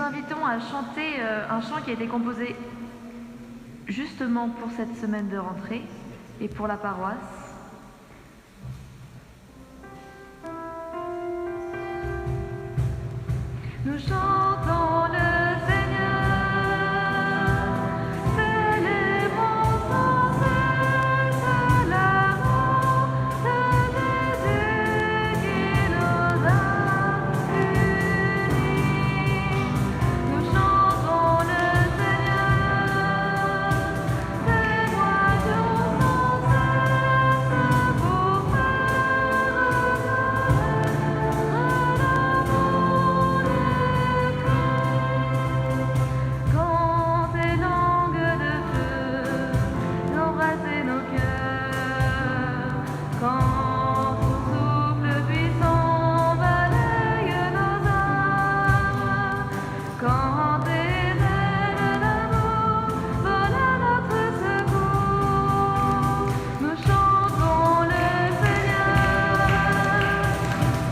vous invitons à chanter un chant qui a été composé justement pour cette semaine de rentrée et pour la paroisse. Nous chantons le Seigneur, célébrons sans cesse l'amour de Jésus qui nous a unis. Nous chantons le Seigneur, témoignons sans cesse pour faire quand tes langues de feu embrassaient nos cœurs, quand ton souffle puissant balaye nos âmes, quand tes ailes d'amour volent à notre secours, nous chantons le Seigneur,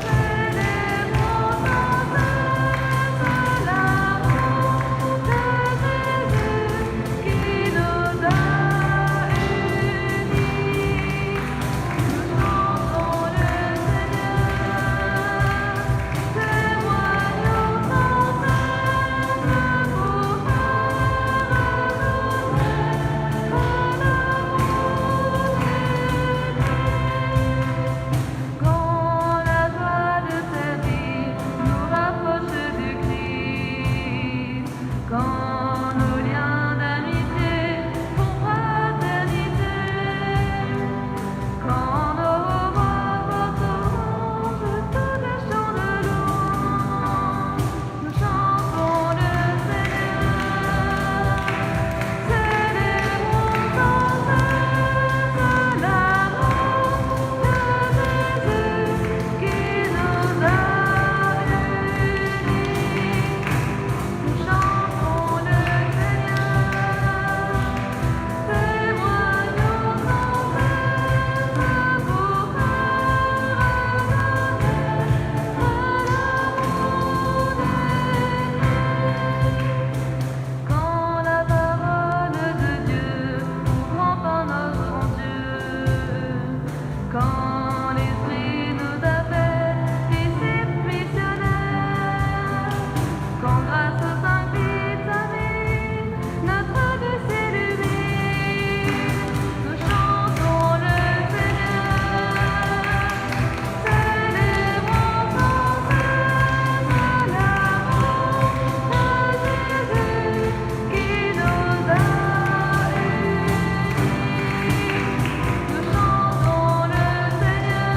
célébrons sans cesse l'amour de Jésus qui nous a unis. Nous chantons le Seigneur, témoignons sans cesse pour quand la joie de servir nous rapproche du Christ, quand nos liens d'amitié font fraternité, quand nos voix porteront tous les chants de louange, nous chantons le Seigneur, célébrons sans cesse l'amour de Jésus qui nous a unis. Nous chantons le Seigneur, témoignons sans cesse pour quand la parole de Dieu ouvrant par notre bon Dieu, quand l'Esprit nous appelle disciples missionnaires, quand grâce aux cinq vitamines notre vie s'illumine, nous chantons le Seigneur, célébrons sans cesse l'amour de Jésus qui nous a unis. Nous chantons le Seigneur,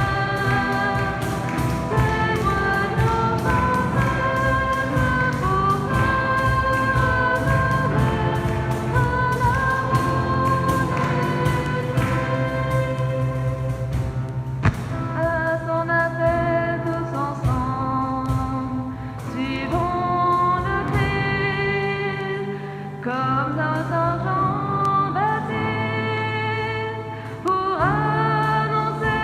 témoignons sans cesse pour à son appel tous ensemble, suivons le Christ comme dans Saint Jean-Baptiste pour annoncer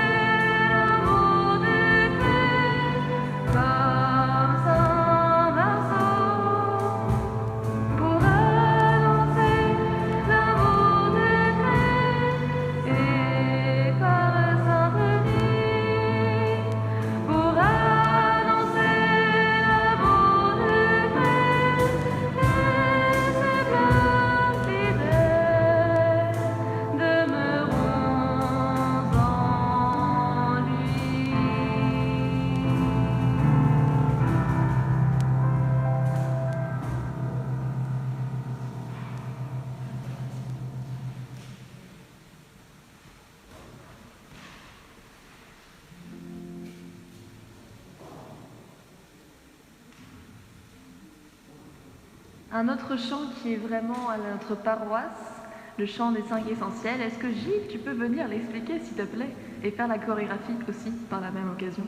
l'amour du Christ, comme Saint Marceau pour annoncer l'amour du Christ, et comme Saint Denis pour annoncer l'amour du Christ, et ses biens fidèles demeurons en lui. Un autre chant qui est vraiment à notre paroisse, le chant des 5 essentiels. Est-ce que Gilles, tu peux venir l'expliquer s'il te plaît et faire la chorégraphie aussi par la même occasion?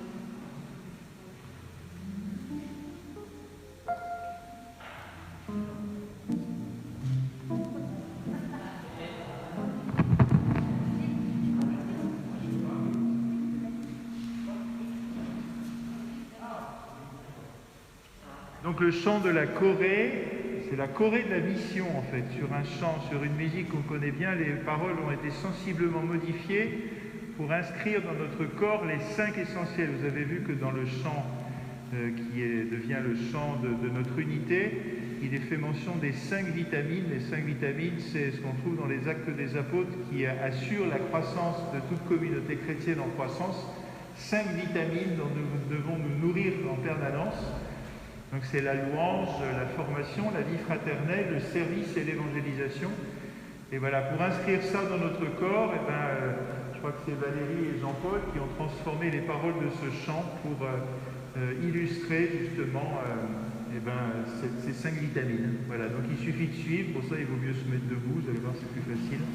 Donc Donc le chant de la Corée, c'est la Corée de la mission en fait, sur un chant, sur une musique qu'on connaît bien, les paroles ont été sensiblement modifiées pour inscrire dans notre corps les 5 essentiels. Vous avez vu que dans le chant devient le chant de notre unité, il est fait mention des 5 vitamines. Les 5 vitamines, c'est ce qu'on trouve dans les Actes des Apôtres qui assurent la croissance de toute communauté chrétienne en croissance. 5 vitamines dont nous devons nous nourrir en permanence. Donc c'est la louange, la formation, la vie fraternelle, le service et l'évangélisation. Et voilà, pour inscrire ça dans notre corps, je crois que c'est Valérie et Jean-Paul qui ont transformé les paroles de ce chant pour illustrer justement ces 5 vitamines. Voilà, donc il suffit de suivre, pour ça il vaut mieux se mettre debout, vous allez voir c'est plus facile.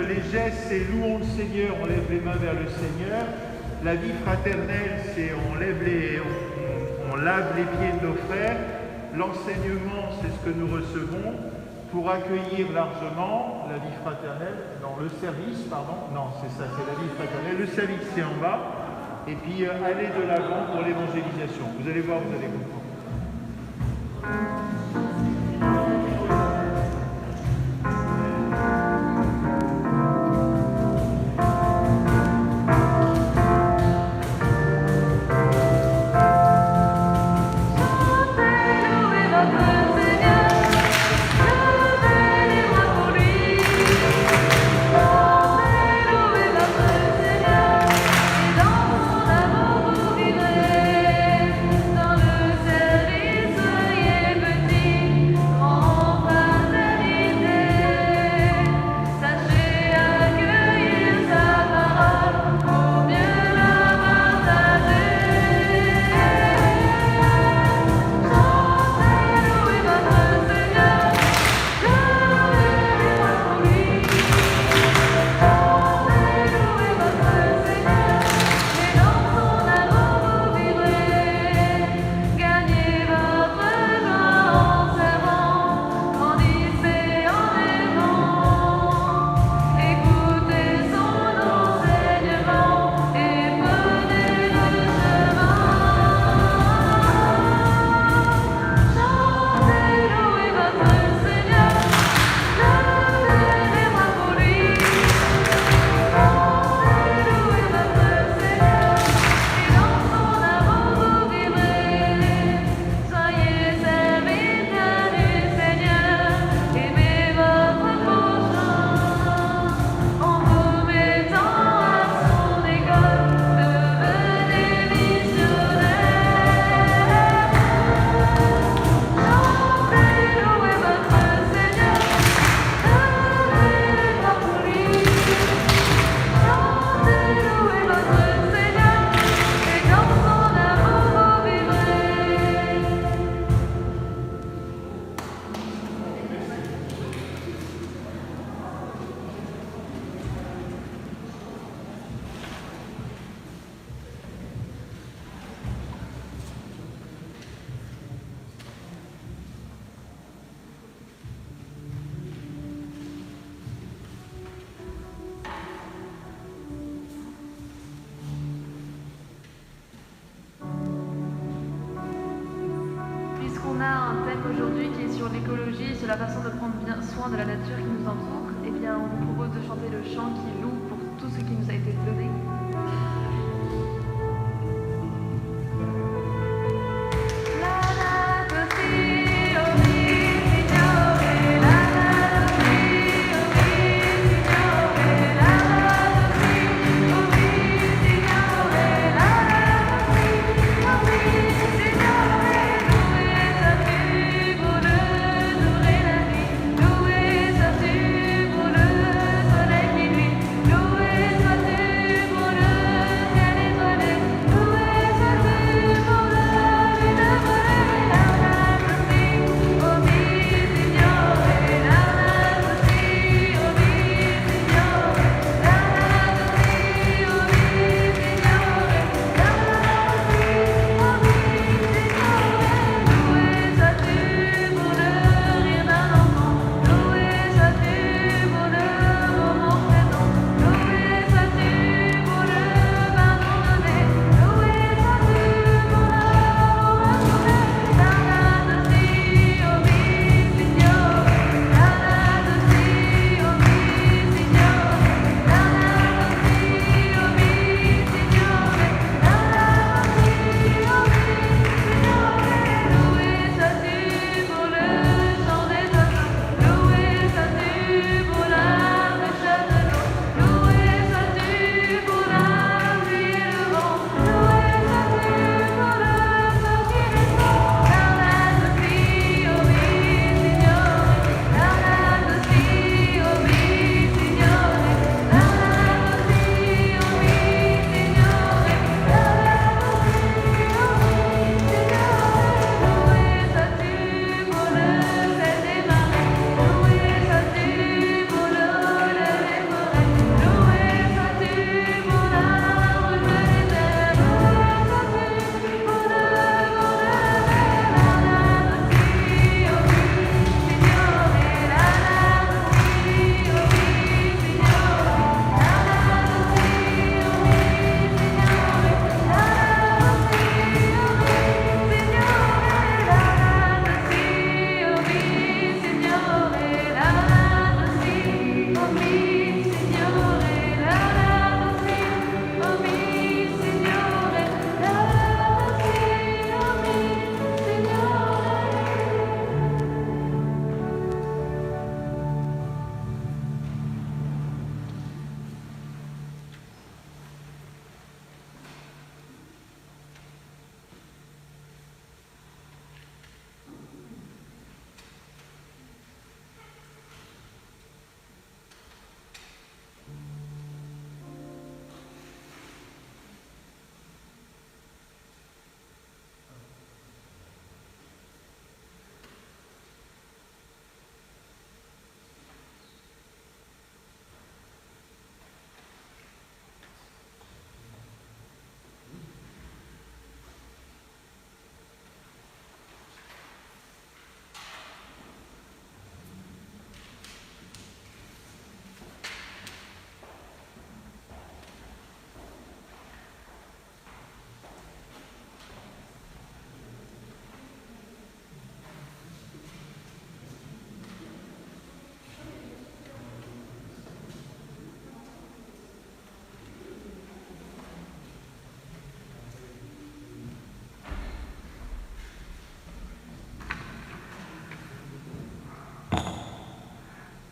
Les gestes, c'est louons le Seigneur, on lève les mains vers le Seigneur. La vie fraternelle, c'est on lave les pieds de nos frères. L'enseignement, c'est ce que nous recevons pour accueillir largement la vie fraternelle. Non, le service, pardon. Non, c'est ça, c'est la vie fraternelle. Le service, c'est en bas. Et puis, aller de l'avant pour l'évangélisation. Vous allez voir, vous allez comprendre. On a un thème aujourd'hui qui est sur l'écologie, sur la façon de prendre bien soin de la nature qui nous entoure, eh bien on vous propose de chanter le chant qui loue pour tout ce qui nous a été donné. Loué sois-tu pour le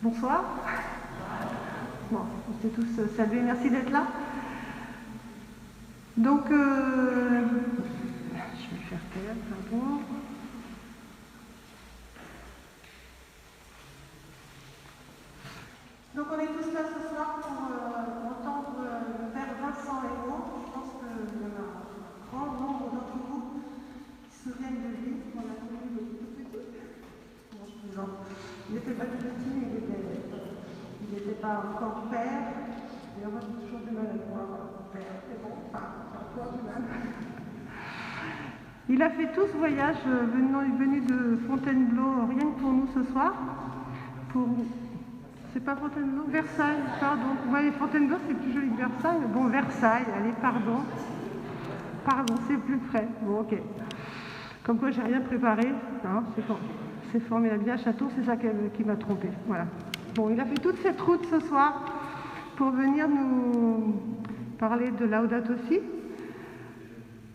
Bonsoir. Bon, on s'est tous salués, merci d'être là. Donc, je vais faire taire, pardon. Donc, on est tous là ce soir pour entendre le père Vincent Hérault. Je pense qu'il y en a un grand nombre d'entre vous qui se souviennent de lui. On l'a connu, il était tout petit. Bon, je plaisante. Il n'était pas tout petit, mais il n'était pas encore père. Et moi, j'ai toujours du mal à le voir père. Mais bon, enfin, toi, du mal. Il a fait tout ce voyage venu de Fontainebleau, rien que pour nous ce soir. C'est pas Fontainebleau, Versailles, pardon. Vous voyez, Fontainebleau, c'est plus joli que Versailles. Mais bon, Versailles, allez, pardon. Pardon, c'est plus près. Bon, ok. Comme quoi, j'ai rien préparé. Hein, c'est formidable. Bien, Château, c'est ça qui m'a trompé. Voilà. Bon, il a fait toute cette route ce soir pour venir nous parler de Laudato Si.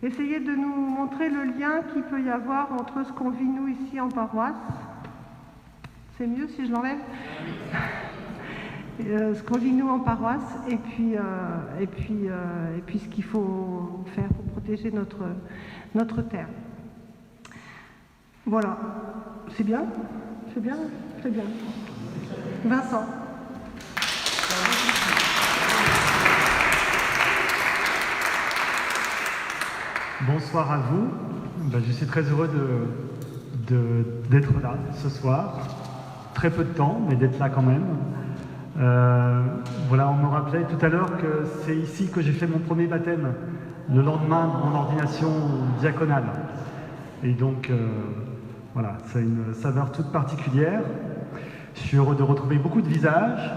Essayer de nous montrer le lien qu'il peut y avoir entre ce qu'on vit nous ici en paroisse. C'est mieux si je l'enlève. Ce qu'on vit nous en paroisse et puis ce qu'il faut faire pour protéger notre terre. Voilà. C'est bien? C'est bien? Très bien. Vincent. Bonsoir à vous. Je suis très heureux d'être là ce soir. Très peu de temps, mais d'être là quand même. Voilà, on me rappelait tout à l'heure que c'est ici que j'ai fait mon premier baptême, le lendemain de mon ordination diaconale. Et donc, voilà, c'est une saveur toute particulière. Je suis heureux de retrouver beaucoup de visages,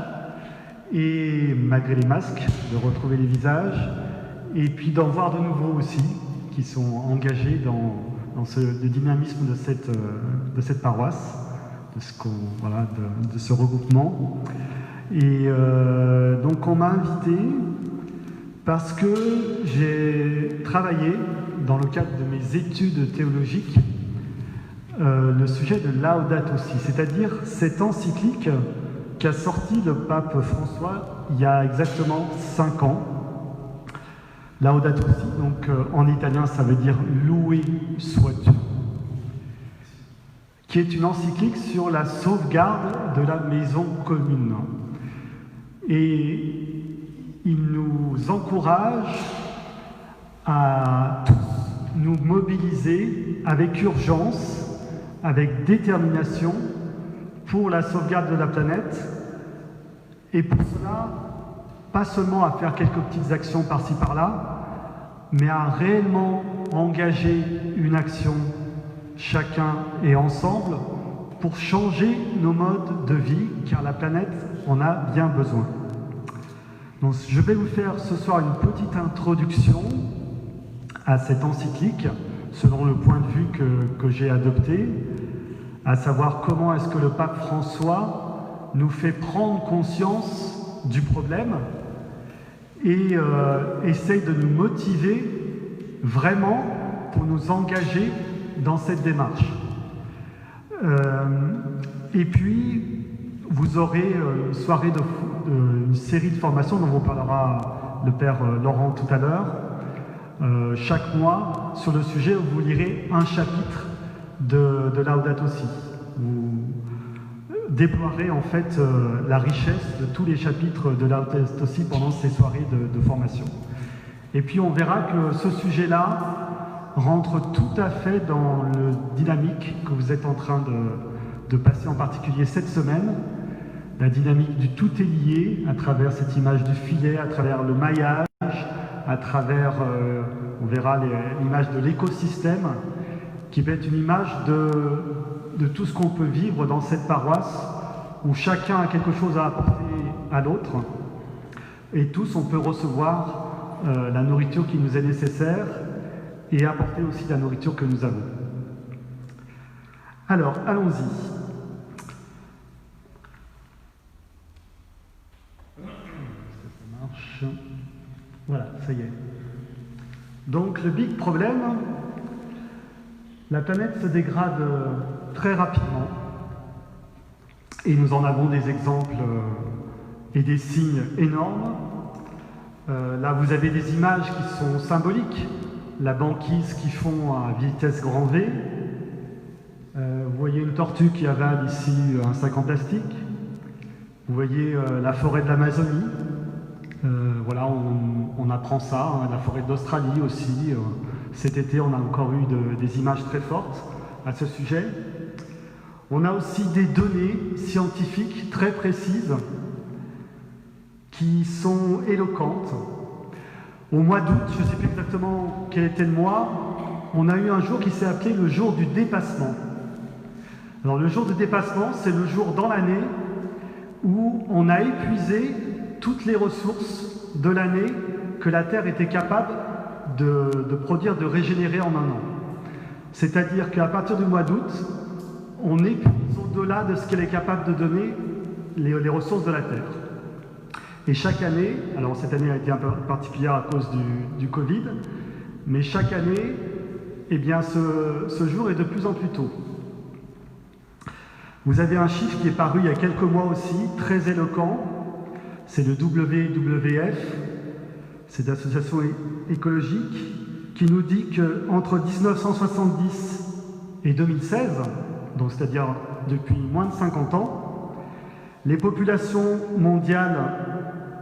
et malgré les masques, de retrouver les visages, et puis d'en voir de nouveaux aussi, qui sont engagés dans le dynamisme de cette paroisse, de ce regroupement. Et donc on m'a invité parce que j'ai travaillé, dans le cadre de mes études théologiques, le sujet de Laudato Si, c'est-à-dire cette encyclique qu'a sorti le pape François il y a exactement 5 ans. Laudato Si, donc en italien ça veut dire « loué sois-tu », qui est une encyclique sur la sauvegarde de la maison commune. Et il nous encourage à tous nous mobiliser avec urgence, avec détermination pour la sauvegarde de la planète. Et pour cela, pas seulement à faire quelques petites actions par-ci par-là, mais à réellement engager une action chacun et ensemble pour changer nos modes de vie, car la planète en a bien besoin. Donc, je vais vous faire ce soir une petite introduction à cette encyclique, selon le point de vue que j'ai adopté, à savoir comment est-ce que le pape François nous fait prendre conscience du problème et essaye de nous motiver vraiment pour nous engager dans cette démarche. Et puis, vous aurez une soirée une série de formations dont vous parlera le père Laurent tout à l'heure. Chaque mois, sur le sujet, vous lirez un chapitre de Laudato Si. Vous déploierez en fait la richesse de tous les chapitres de Laudato Si pendant ces soirées de formation. Et puis on verra que ce sujet-là rentre tout à fait dans le dynamique que vous êtes en train de passer, en particulier cette semaine, la dynamique du tout est lié à travers cette image du filet, à travers le maillage, à travers, on verra l'image de l'écosystème, qui va être une image de tout ce qu'on peut vivre dans cette paroisse, où chacun a quelque chose à apporter à l'autre, et tous on peut recevoir la nourriture qui nous est nécessaire, et apporter aussi la nourriture que nous avons. Alors, allons-y. Ça marche. Voilà, ça y est. Donc, le big problème, la planète se dégrade très rapidement. Et nous en avons des exemples et des signes énormes. Là, vous avez des images qui sont symboliques. La banquise qui fond à vitesse grand V. Vous voyez une tortue qui avale ici un sac en plastique. Vous voyez la forêt de l'Amazonie. Voilà, on apprend ça. Hein, la forêt d'Australie aussi. Cet été, on a encore eu des images très fortes à ce sujet. On a aussi des données scientifiques très précises qui sont éloquentes. Au mois d'août, je ne sais plus exactement quel était le mois, on a eu un jour qui s'est appelé le jour du dépassement. Alors le jour du dépassement, c'est le jour dans l'année où on a épuisé toutes les ressources de l'année que la Terre était capable de produire, de régénérer en un an. C'est-à-dire qu'à partir du mois d'août, on épuise au-delà de ce qu'elle est capable de donner les ressources de la Terre. Et chaque année, alors cette année a été un peu particulière à cause du Covid, mais chaque année, eh bien ce jour est de plus en plus tôt. Vous avez un chiffre qui est paru il y a quelques mois aussi, très éloquent, c'est le WWF, c'est l'association écologique, qui nous dit qu'entre 1970 et 2016, donc c'est-à-dire depuis moins de 50 ans, les populations mondiales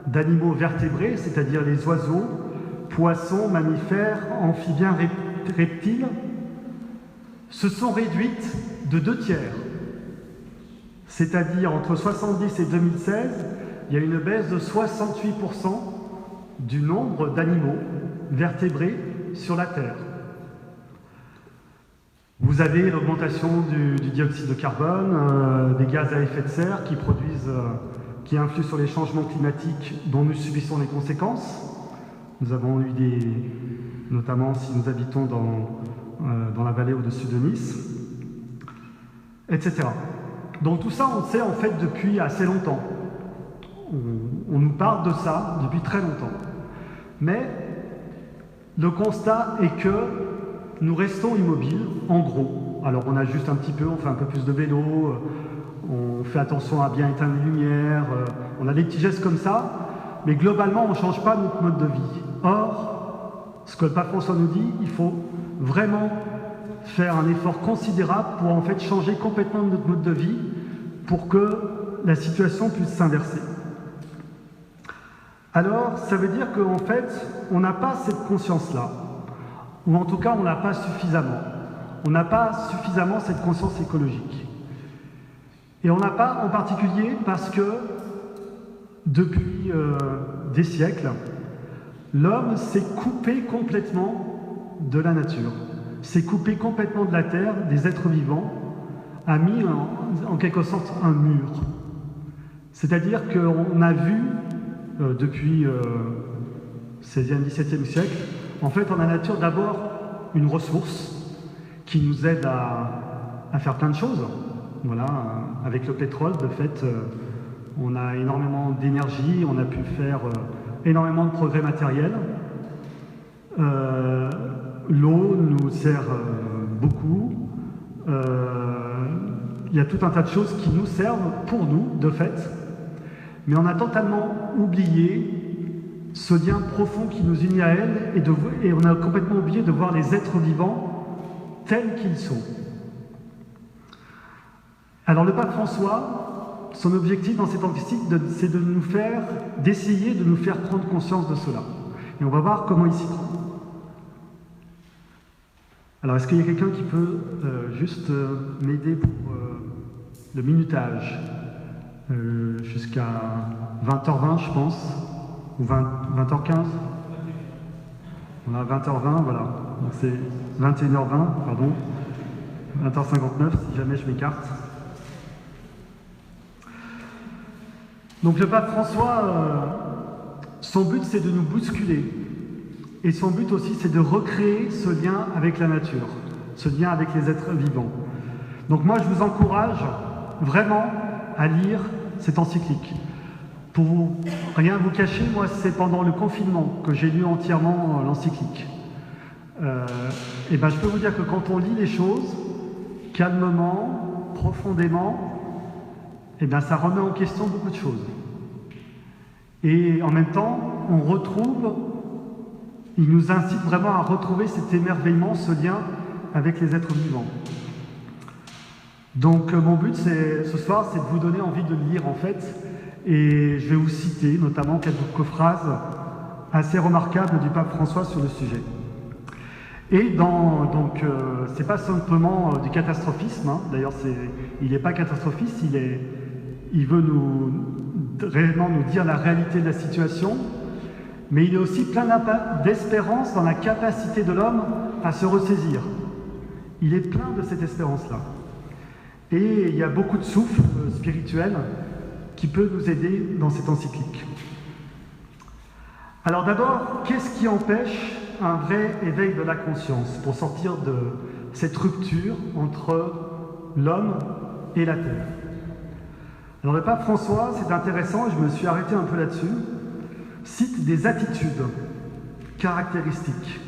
d'animaux vertébrés, c'est-à-dire les oiseaux, poissons, mammifères, amphibiens, reptiles, se sont réduites de 2/3. C'est-à-dire entre 1970 et 2016, il y a une baisse de 68% du nombre d'animaux vertébrés sur la Terre. Vous avez l'augmentation du dioxyde de carbone, des gaz à effet de serre qui influent sur les changements climatiques dont nous subissons les conséquences. Nous avons eu notamment si nous habitons dans la vallée au-dessus de Nice, etc. Donc tout ça, on le sait en fait depuis assez longtemps. On nous parle de ça depuis très longtemps. Mais le constat est que nous restons immobiles, en gros. Alors on ajuste un petit peu, on fait un peu plus de vélo, on fait attention à bien éteindre les lumières, on a des petits gestes comme ça, mais globalement on ne change pas notre mode de vie. Or, ce que le pape François nous dit, il faut vraiment faire un effort considérable pour en fait changer complètement notre mode de vie pour que la situation puisse s'inverser. Alors, ça veut dire qu'en fait, on n'a pas cette conscience-là, ou en tout cas, on n'a pas suffisamment. On n'a pas suffisamment cette conscience écologique. Et on n'a pas en particulier parce que, depuis des siècles, l'homme s'est coupé complètement de la nature, s'est coupé complètement de la terre, des êtres vivants, a mis en quelque sorte un mur. C'est-à-dire qu'on a vu, depuis XVIe, XVIIe siècle, en fait, en la nature, d'abord, une ressource qui nous aide à faire plein de choses. Voilà, avec le pétrole, de fait, on a énormément d'énergie, on a pu faire énormément de progrès matériels. L'eau nous sert beaucoup. Il y a tout un tas de choses qui nous servent pour nous, de fait. Mais on a totalement oublié ce lien profond qui nous unit à elle et on a complètement oublié de voir les êtres vivants tels qu'ils sont. Alors le pape François, son objectif dans cette encyclique, c'est d'essayer de nous faire prendre conscience de cela. Et on va voir comment il s'y prend. Alors est-ce qu'il y a quelqu'un qui peut juste m'aider pour le minutage jusqu'à 20h20 je pense, ou 20h15. On a 20h20, voilà. Donc c'est 21h20, pardon. 20h59 si jamais je m'écarte. Donc le pape François, son but c'est de nous bousculer. Et son but aussi c'est de recréer ce lien avec la nature, ce lien avec les êtres vivants. Donc moi je vous encourage vraiment à lire cette encyclique. Pour rien vous cacher, moi c'est pendant le confinement que j'ai lu entièrement l'encyclique. Et ben je peux vous dire que quand on lit les choses calmement, profondément, eh bien, ça remet en question beaucoup de choses. Et en même temps, il nous incite vraiment à retrouver cet émerveillement, ce lien avec les êtres vivants. Donc mon but ce soir, c'est de vous donner envie de le lire en fait, et je vais vous citer notamment quelques phrases assez remarquables du pape François sur le sujet. Et c'est pas simplement du catastrophisme, hein. D'ailleurs il n'est pas catastrophiste, il veut réellement nous dire la réalité de la situation, mais il est aussi plein d'espérance dans la capacité de l'homme à se ressaisir. Il est plein de cette espérance-là. Et il y a beaucoup de souffle spirituel qui peut nous aider dans cette encyclique. Alors d'abord, qu'est-ce qui empêche un vrai éveil de la conscience pour sortir de cette rupture entre l'homme et la terre? Alors le pape François, c'est intéressant, et je me suis arrêté un peu là-dessus, cite des attitudes caractéristiques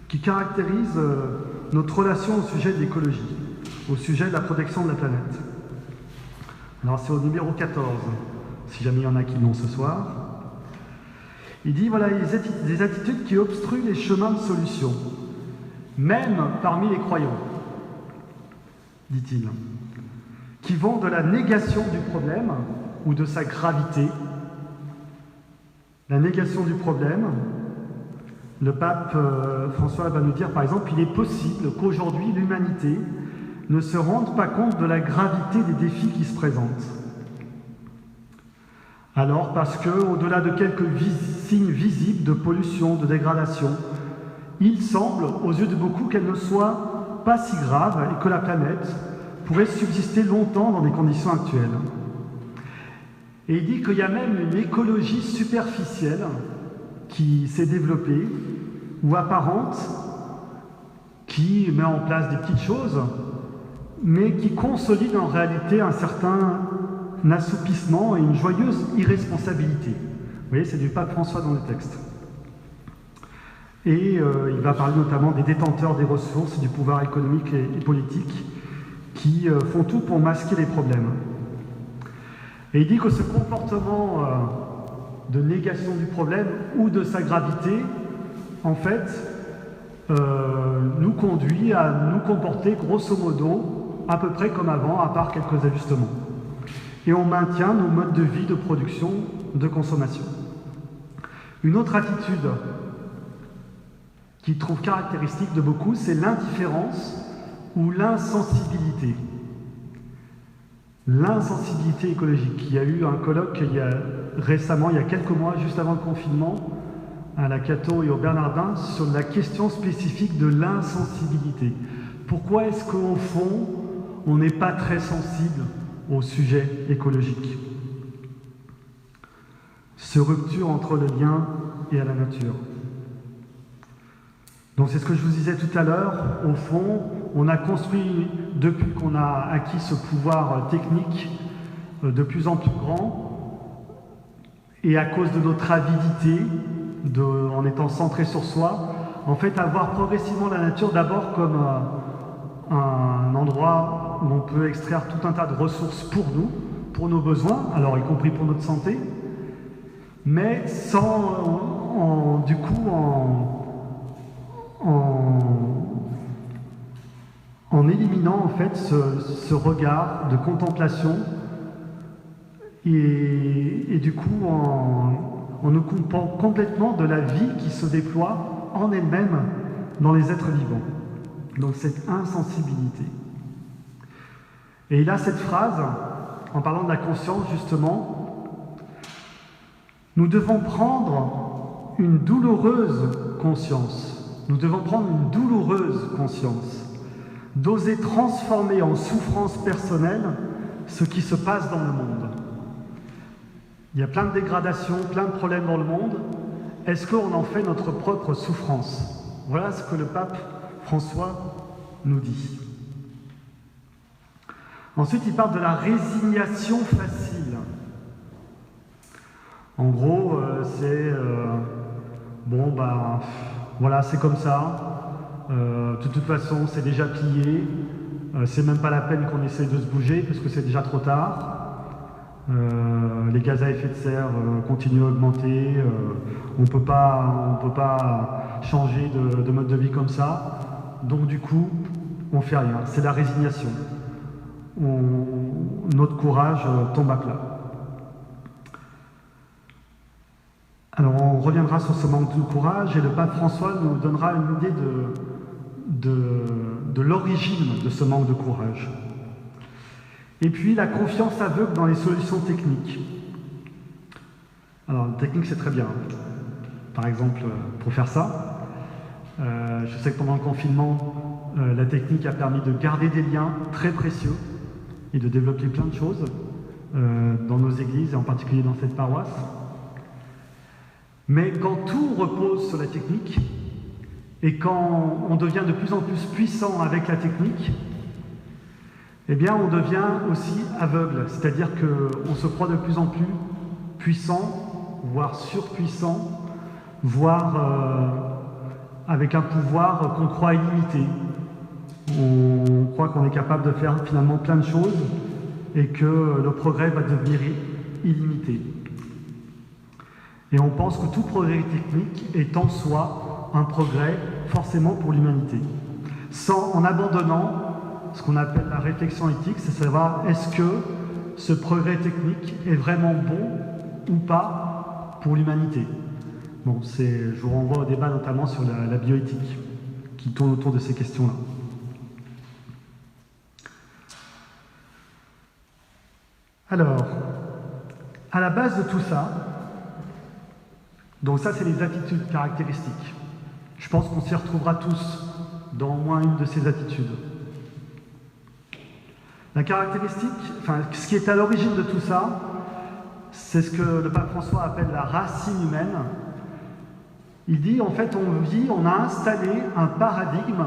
qui caractérisent notre relation au sujet de l'écologie, au sujet de la protection de la planète. Alors c'est au numéro 14, si jamais il y en a qui l'ont ce soir. Il dit, voilà, des attitudes qui obstruent les chemins de solution, même parmi les croyants, dit-il, qui vont de la négation du problème ou de sa gravité. La négation du problème, le pape François va nous dire par exemple, il est possible qu'aujourd'hui l'humanité ne se rende pas compte de la gravité des défis qui se présentent. Alors parce que, au-delà de quelques signes visibles de pollution, de dégradation, il semble, aux yeux de beaucoup, qu'elle ne soit pas si grave et que la planète pourrait subsister longtemps dans les conditions actuelles. Et il dit qu'il y a même une écologie superficielle qui s'est développée, ou apparente, qui met en place des petites choses, mais qui consolide en réalité un certain assoupissement et une joyeuse irresponsabilité. Vous voyez, c'est du pape François dans le texte. Et il va parler notamment des détenteurs des ressources, du pouvoir économique et politique, qui font tout pour masquer les problèmes. Et il dit que ce comportement de négation du problème ou de sa gravité, en fait, nous conduit à nous comporter grosso modo à peu près comme avant, à part quelques ajustements. Et on maintient nos modes de vie, de production, de consommation. Une autre attitude qui trouve caractéristique de beaucoup, c'est l'indifférence ou l'insensibilité. L'insensibilité écologique. Il y a eu un colloque récemment, il y a quelques mois, juste avant le confinement, à la Cato et au Bernardin, sur la question spécifique de l'insensibilité. Pourquoi est-ce qu'au fond, on n'est pas très sensible au sujet écologique? Ce rupture entre le lien et à la nature. Donc c'est ce que je vous disais tout à l'heure, au fond, on a construit, depuis qu'on a acquis ce pouvoir technique de plus en plus grand, et à cause de notre avidité, en étant centré sur soi, en fait avoir progressivement la nature d'abord comme un endroit où on peut extraire tout un tas de ressources pour nous, pour nos besoins, alors y compris pour notre santé, mais sans, du coup, en éliminant en fait ce regard de contemplation et du coup en nous coupant complètement de la vie qui se déploie en elle-même dans les êtres vivants. Donc cette insensibilité. Et il a cette phrase, en parlant de la conscience justement, nous devons prendre une douloureuse conscience. Nous devons prendre une douloureuse conscience, d'oser transformer en souffrance personnelle ce qui se passe dans le monde. Il y a plein de dégradations, plein de problèmes dans le monde. Est-ce qu'on en fait notre propre souffrance? Voilà ce que le pape François nous dit. Ensuite, il parle de la résignation facile. En gros, c'est bon, bah, voilà, c'est comme ça. De toute façon, c'est déjà plié. C'est même pas la peine qu'on essaie de se bouger parce que c'est déjà trop tard. Les gaz à effet de serre continuent à augmenter. On ne peut pas changer de mode de vie comme ça. Donc du coup, on ne fait rien. C'est la résignation. Notre courage tombe à plat. Alors on reviendra sur ce manque de courage et le pape François nous donnera une idée de l'origine de ce manque de courage. Et puis la confiance aveugle dans les solutions techniques. Alors la technique c'est très bien. Par exemple, pour faire ça, je sais que pendant le confinement, la technique a permis de garder des liens très précieux et de développer plein de choses dans nos églises et en particulier dans cette paroisse. Mais quand tout repose sur la technique et quand on devient de plus en plus puissant avec la technique, eh bien on devient aussi aveugle, c'est-à-dire qu'on se croit de plus en plus puissant, voire surpuissant, voire avec un pouvoir qu'on croit illimité. On croit qu'on est capable de faire finalement plein de choses et que le progrès va devenir illimité. Et on pense que tout progrès technique est en soi un progrès forcément pour l'humanité, en abandonnant ce qu'on appelle la réflexion éthique, c'est savoir est-ce que ce progrès technique est vraiment bon ou pas pour l'humanité. Bon, je vous renvoie au débat notamment sur la bioéthique, qui tourne autour de ces questions-là. Alors, à la base de tout ça, donc ça c'est les attitudes caractéristiques. Je pense qu'on s'y retrouvera tous dans au moins une de ces attitudes. La caractéristique, enfin, ce qui est à l'origine de tout ça, c'est ce que le pape François appelle la racine humaine. Il dit, en fait, on a installé un paradigme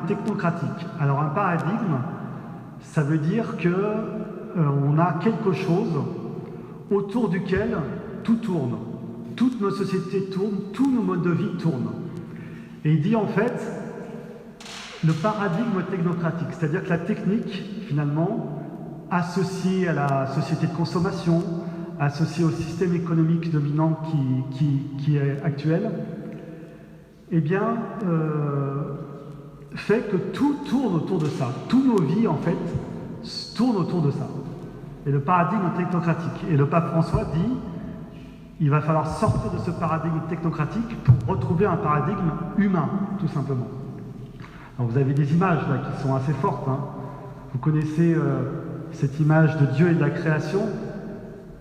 technocratique. Alors, un paradigme, ça veut dire que on a quelque chose autour duquel tout tourne. Toutes nos sociétés tournent, tous nos modes de vie tournent. Et il dit, en fait, le paradigme technocratique, c'est-à-dire que la technique, finalement, associée à la société de consommation, associée au système économique dominant qui est actuel, eh bien, fait que tout tourne autour de ça. Toutes nos vies, en fait, tournent autour de ça. Et le paradigme technocratique. Et le pape François dit, il va falloir sortir de ce paradigme technocratique pour retrouver un paradigme humain, tout simplement. Alors vous avez des images là qui sont assez fortes. Hein. Vous connaissez cette image de Dieu et de la création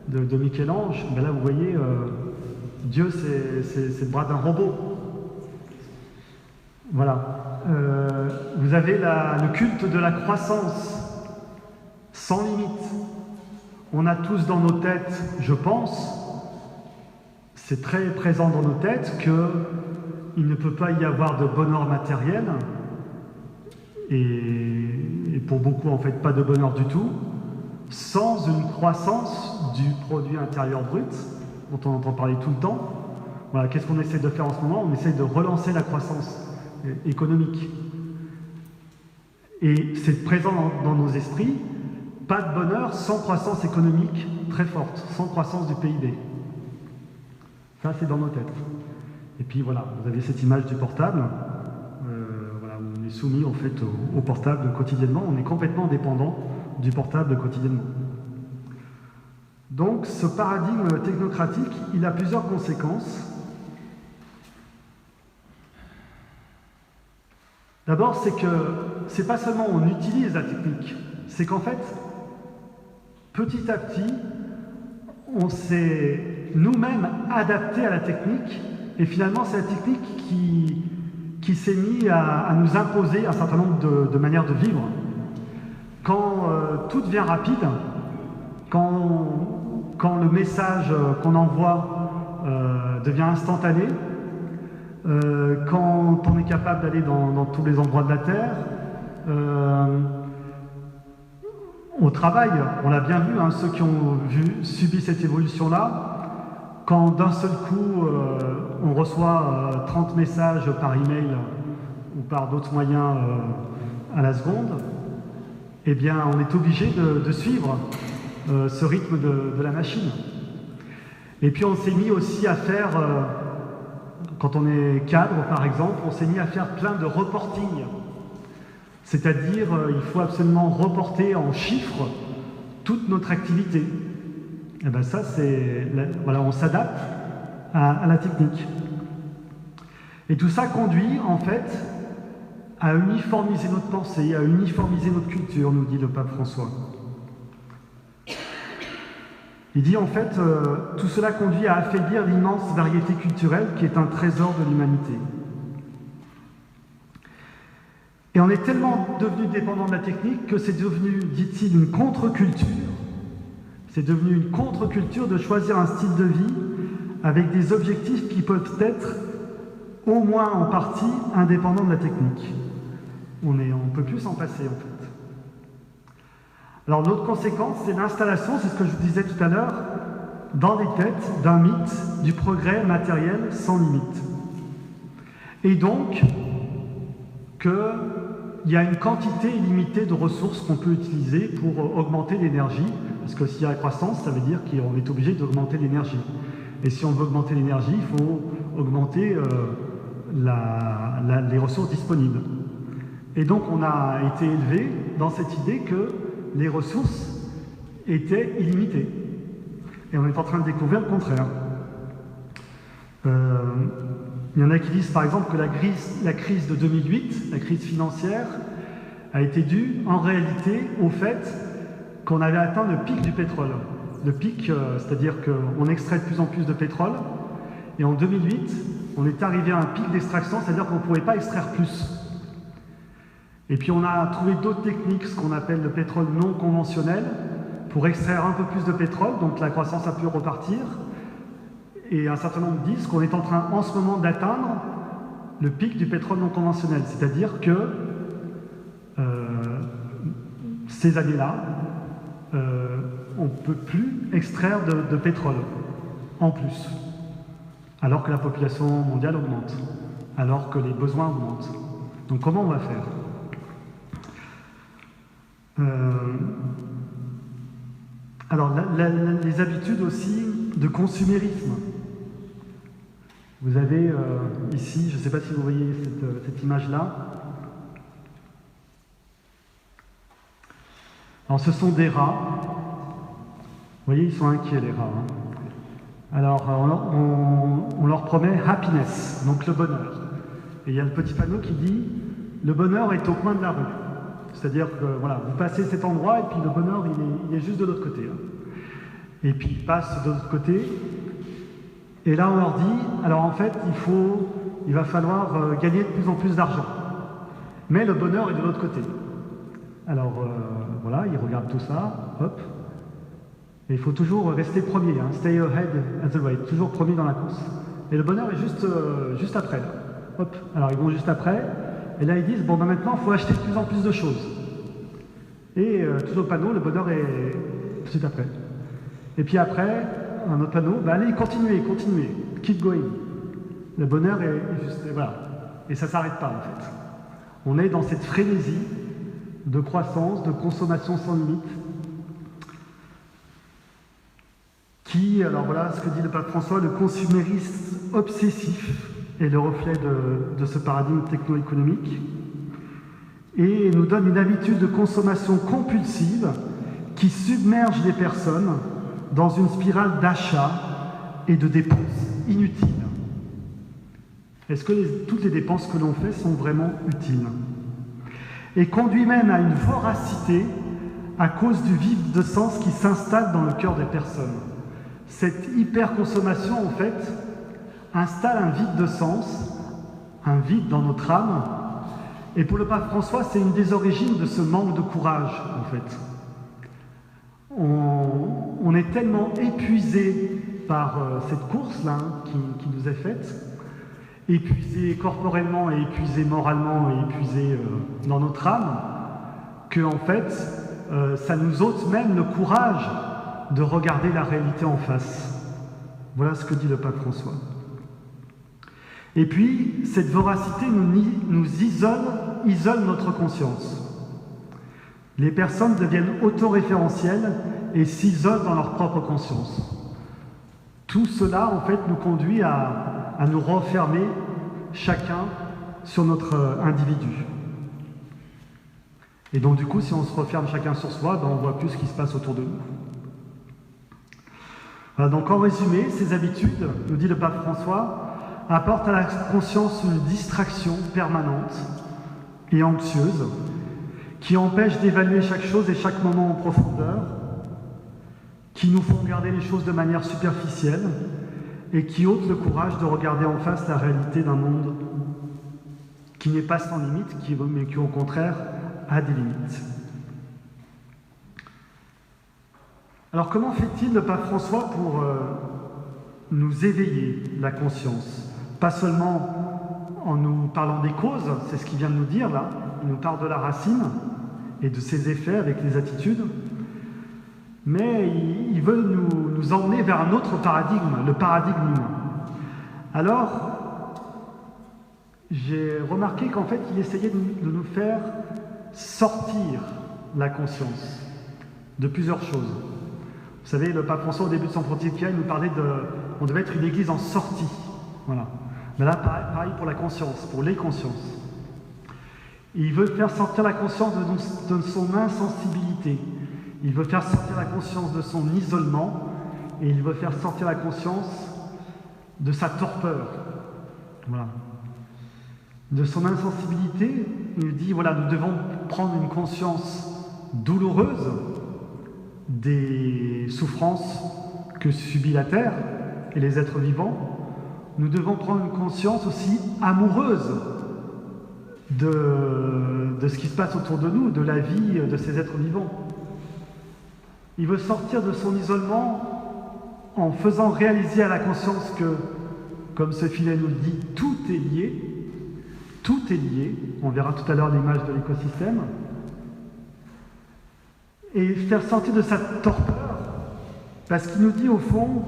de Michel-Ange. Ben là, vous voyez, Dieu, c'est le bras d'un robot. Voilà. Vous avez le culte de la croissance, sans limite. On a tous dans nos têtes, je pense, c'est très présent dans nos têtes qu'il ne peut pas y avoir de bonheur matériel, et pour beaucoup, en fait, pas de bonheur du tout, sans une croissance du produit intérieur brut, dont on entend parler tout le temps. Voilà, qu'est-ce qu'on essaie de faire en ce moment? On essaie de relancer la croissance économique. Et c'est présent dans nos esprits, pas de bonheur sans croissance économique très forte, sans croissance du PIB. Ça, c'est dans nos têtes. Et puis voilà, vous avez cette image du portable. Voilà, on est soumis en fait au portable quotidiennement, on est complètement dépendant du portable quotidiennement. Donc ce paradigme technocratique, il a plusieurs conséquences. D'abord, c'est que c'est pas seulement on utilise la technique, c'est qu'en fait, petit à petit, on s'est nous-mêmes adaptés à la technique, et finalement c'est la technique qui s'est mise à nous imposer un certain nombre de manières de vivre. Quand tout devient rapide, quand le message qu'on envoie devient instantané, quand on est capable d'aller dans tous les endroits de la Terre, au travail, on l'a bien vu, hein, ceux qui ont subi cette évolution-là, quand d'un seul coup on reçoit 30 messages par email ou par d'autres moyens à la seconde, eh bien on est obligé de suivre ce rythme de la machine. Et puis on s'est mis aussi à faire, quand on est cadre par exemple, on s'est mis à faire plein de reporting. C'est-à-dire, il faut absolument reporter en chiffres toute notre activité. Et bien ça, voilà, on s'adapte à la technique. Et tout ça conduit, en fait, à uniformiser notre pensée, à uniformiser notre culture, nous dit le pape François. Il dit, en fait, tout cela conduit à affaiblir l'immense variété culturelle qui est un trésor de l'humanité. Et on est tellement devenu dépendant de la technique que c'est devenu, dit-il, une contre-culture. C'est devenu une contre-culture de choisir un style de vie avec des objectifs qui peuvent être, au moins en partie, indépendants de la technique. On ne peut plus s'en passer, en fait. Alors, l'autre conséquence, c'est l'installation, c'est ce que je vous disais tout à l'heure, dans les têtes d'un mythe du progrès matériel sans limite. Et donc, qu'il y a une quantité illimitée de ressources qu'on peut utiliser pour augmenter l'énergie, parce que s'il y a la croissance, ça veut dire qu'on est obligé d'augmenter l'énergie. Et si on veut augmenter l'énergie, il faut augmenter les ressources disponibles. Et donc on a été élevé dans cette idée que les ressources étaient illimitées. Et on est en train de découvrir le contraire. Il y en a qui disent par exemple que la crise de 2008, la crise financière, a été due en réalité au fait qu'on avait atteint le pic du pétrole. Le pic, c'est-à-dire qu'on extrait de plus en plus de pétrole, et en 2008, on est arrivé à un pic d'extraction, c'est-à-dire qu'on ne pouvait pas extraire plus. Et puis on a trouvé d'autres techniques, ce qu'on appelle le pétrole non conventionnel, pour extraire un peu plus de pétrole, donc la croissance a pu repartir. Et un certain nombre disent qu'on est en train en ce moment d'atteindre le pic du pétrole non conventionnel, c'est-à-dire que ces années-là, on ne peut plus extraire de pétrole en plus, alors que la population mondiale augmente, alors que les besoins augmentent. Donc comment on va faire ? Alors les habitudes aussi de consumérisme. Vous avez ici, je ne sais pas si vous voyez cette image-là. Alors ce sont des rats. Vous voyez, ils sont inquiets les rats. Alors on leur promet happiness, donc le bonheur. Et il y a le petit panneau qui dit le bonheur est au coin de la rue. C'est-à-dire que voilà, vous passez cet endroit et puis le bonheur il est juste de l'autre côté. Et puis il passe de l'autre côté. Et là on leur dit, alors en fait il va falloir gagner de plus en plus d'argent. Mais le bonheur est de l'autre côté. Alors voilà, ils regardent tout ça, hop. Et il faut toujours rester premier, stay ahead at the rate, toujours premier dans la course. Et le bonheur est juste après. Là. Hop. Alors ils vont juste après. Et là, ils disent, bon, ben maintenant, il faut acheter de plus en plus de choses. Et tout au panneau, le bonheur est tout de suite après. Et puis après, un autre panneau, ben allez, continuez, keep going. Le bonheur est juste, voilà. Et ça ne s'arrête pas, en fait. On est dans cette frénésie de croissance, de consommation sans limite, qui, alors voilà ce que dit le pape François, le consumérisme obsessif, est le reflet de ce paradigme techno-économique, et nous donne une habitude de consommation compulsive qui submerge les personnes dans une spirale d'achat et de dépenses inutiles. Est-ce que toutes les dépenses que l'on fait sont vraiment utiles? Et conduit même à une voracité à cause du vide de sens qui s'installe dans le cœur des personnes. Cette hyperconsommation, en fait, installe un vide de sens, un vide dans notre âme. Et pour le pape François, c'est une des origines de ce manque de courage, en fait. On est tellement épuisé par cette course-là qui nous est faite, épuisé corporellement et épuisé moralement et épuisé dans notre âme, que en fait, ça nous ôte même le courage de regarder la réalité en face. Voilà ce que dit le pape François. Et puis, cette voracité nous isole notre conscience. Les personnes deviennent autoréférentielles et s'isolent dans leur propre conscience. Tout cela, en fait, nous conduit à nous renfermer chacun sur notre individu. Et donc, du coup, si on se referme chacun sur soi, ben, on ne voit plus ce qui se passe autour de nous. Voilà, donc, en résumé, ces habitudes, nous dit le pape François, apportent à la conscience une distraction permanente et anxieuse qui empêche d'évaluer chaque chose et chaque moment en profondeur, qui nous font regarder les choses de manière superficielle et qui ôtent le courage de regarder en face la réalité d'un monde qui n'est pas sans limite, mais qui au contraire a des limites. Alors comment fait-il le pape François pour nous éveiller la conscience? Pas seulement en nous parlant des causes, c'est ce qu'il vient de nous dire là, il nous parle de la racine et de ses effets avec les attitudes, mais il veut nous emmener vers un autre paradigme, le paradigme humain. Alors, j'ai remarqué qu'en fait, il essayait de nous faire sortir la conscience de plusieurs choses. Vous savez, le pape François, au début de son pontificat, il nous parlait on devait être une église en sortie. Voilà. Mais là, pareil pour la conscience, pour les consciences. Il veut faire sortir la conscience de son insensibilité. Il veut faire sortir la conscience de son isolement. Et il veut faire sortir la conscience de sa torpeur. Voilà. De son insensibilité, il dit, voilà, nous devons prendre une conscience douloureuse des souffrances que subit la Terre et les êtres vivants. Nous devons prendre une conscience aussi amoureuse de ce qui se passe autour de nous, de la vie de ces êtres vivants. Il veut sortir de son isolement en faisant réaliser à la conscience que, comme ce filet nous le dit, tout est lié. Tout est lié. On verra tout à l'heure l'image de l'écosystème. Et faire sortir de sa torpeur, parce qu'il nous dit au fond,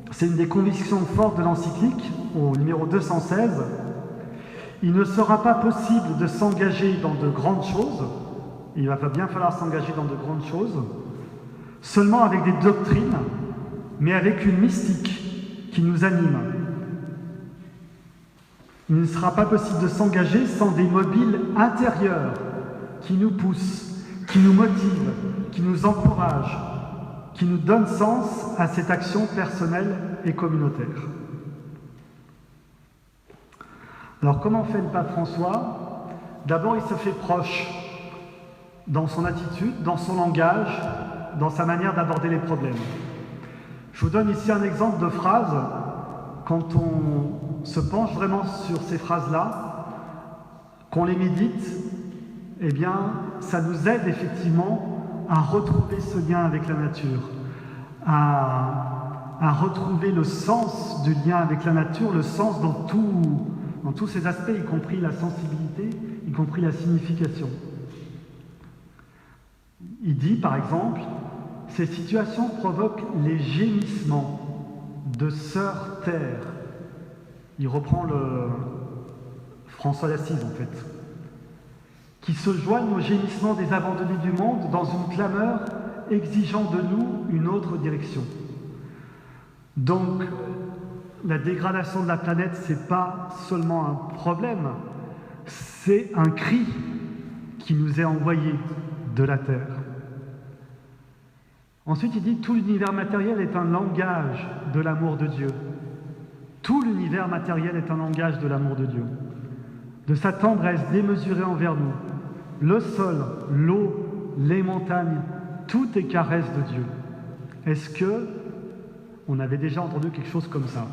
c'est une des convictions fortes de l'encyclique, au numéro 216, il ne sera pas possible de s'engager dans de grandes choses, il va bien falloir s'engager dans de grandes choses, seulement avec des doctrines, mais avec une mystique qui nous anime. Il ne sera pas possible de s'engager sans des mobiles intérieurs qui nous poussent, qui nous motivent, qui nous encouragent, qui nous donnent sens à cette action personnelle et communautaire. Alors comment fait le pape François? D'abord, il se fait proche dans son attitude, dans son langage, dans sa manière d'aborder les problèmes. Je vous donne ici un exemple de phrase. Quand on se penche vraiment sur ces phrases-là, qu'on les médite, eh bien, ça nous aide effectivement à retrouver ce lien avec la nature, à retrouver le sens du lien avec la nature, le sens dans tous ses aspects, y compris la sensibilité, y compris la signification. Il dit, par exemple, ces situations provoquent les gémissements de Sœur Terre. Il reprend le François d'Assise, en fait, qui se joignent aux gémissements des abandonnés du monde dans une clameur exigeant de nous une autre direction. Donc, la dégradation de la planète, ce n'est pas seulement un problème, c'est un cri qui nous est envoyé de la Terre. Ensuite, il dit « Tout l'univers matériel est un langage de l'amour de Dieu. Tout l'univers matériel est un langage de l'amour de Dieu, de sa tendresse démesurée envers nous. Le sol, l'eau, les montagnes, tout est caresse de Dieu. » Est-ce que on avait déjà entendu quelque chose comme ça?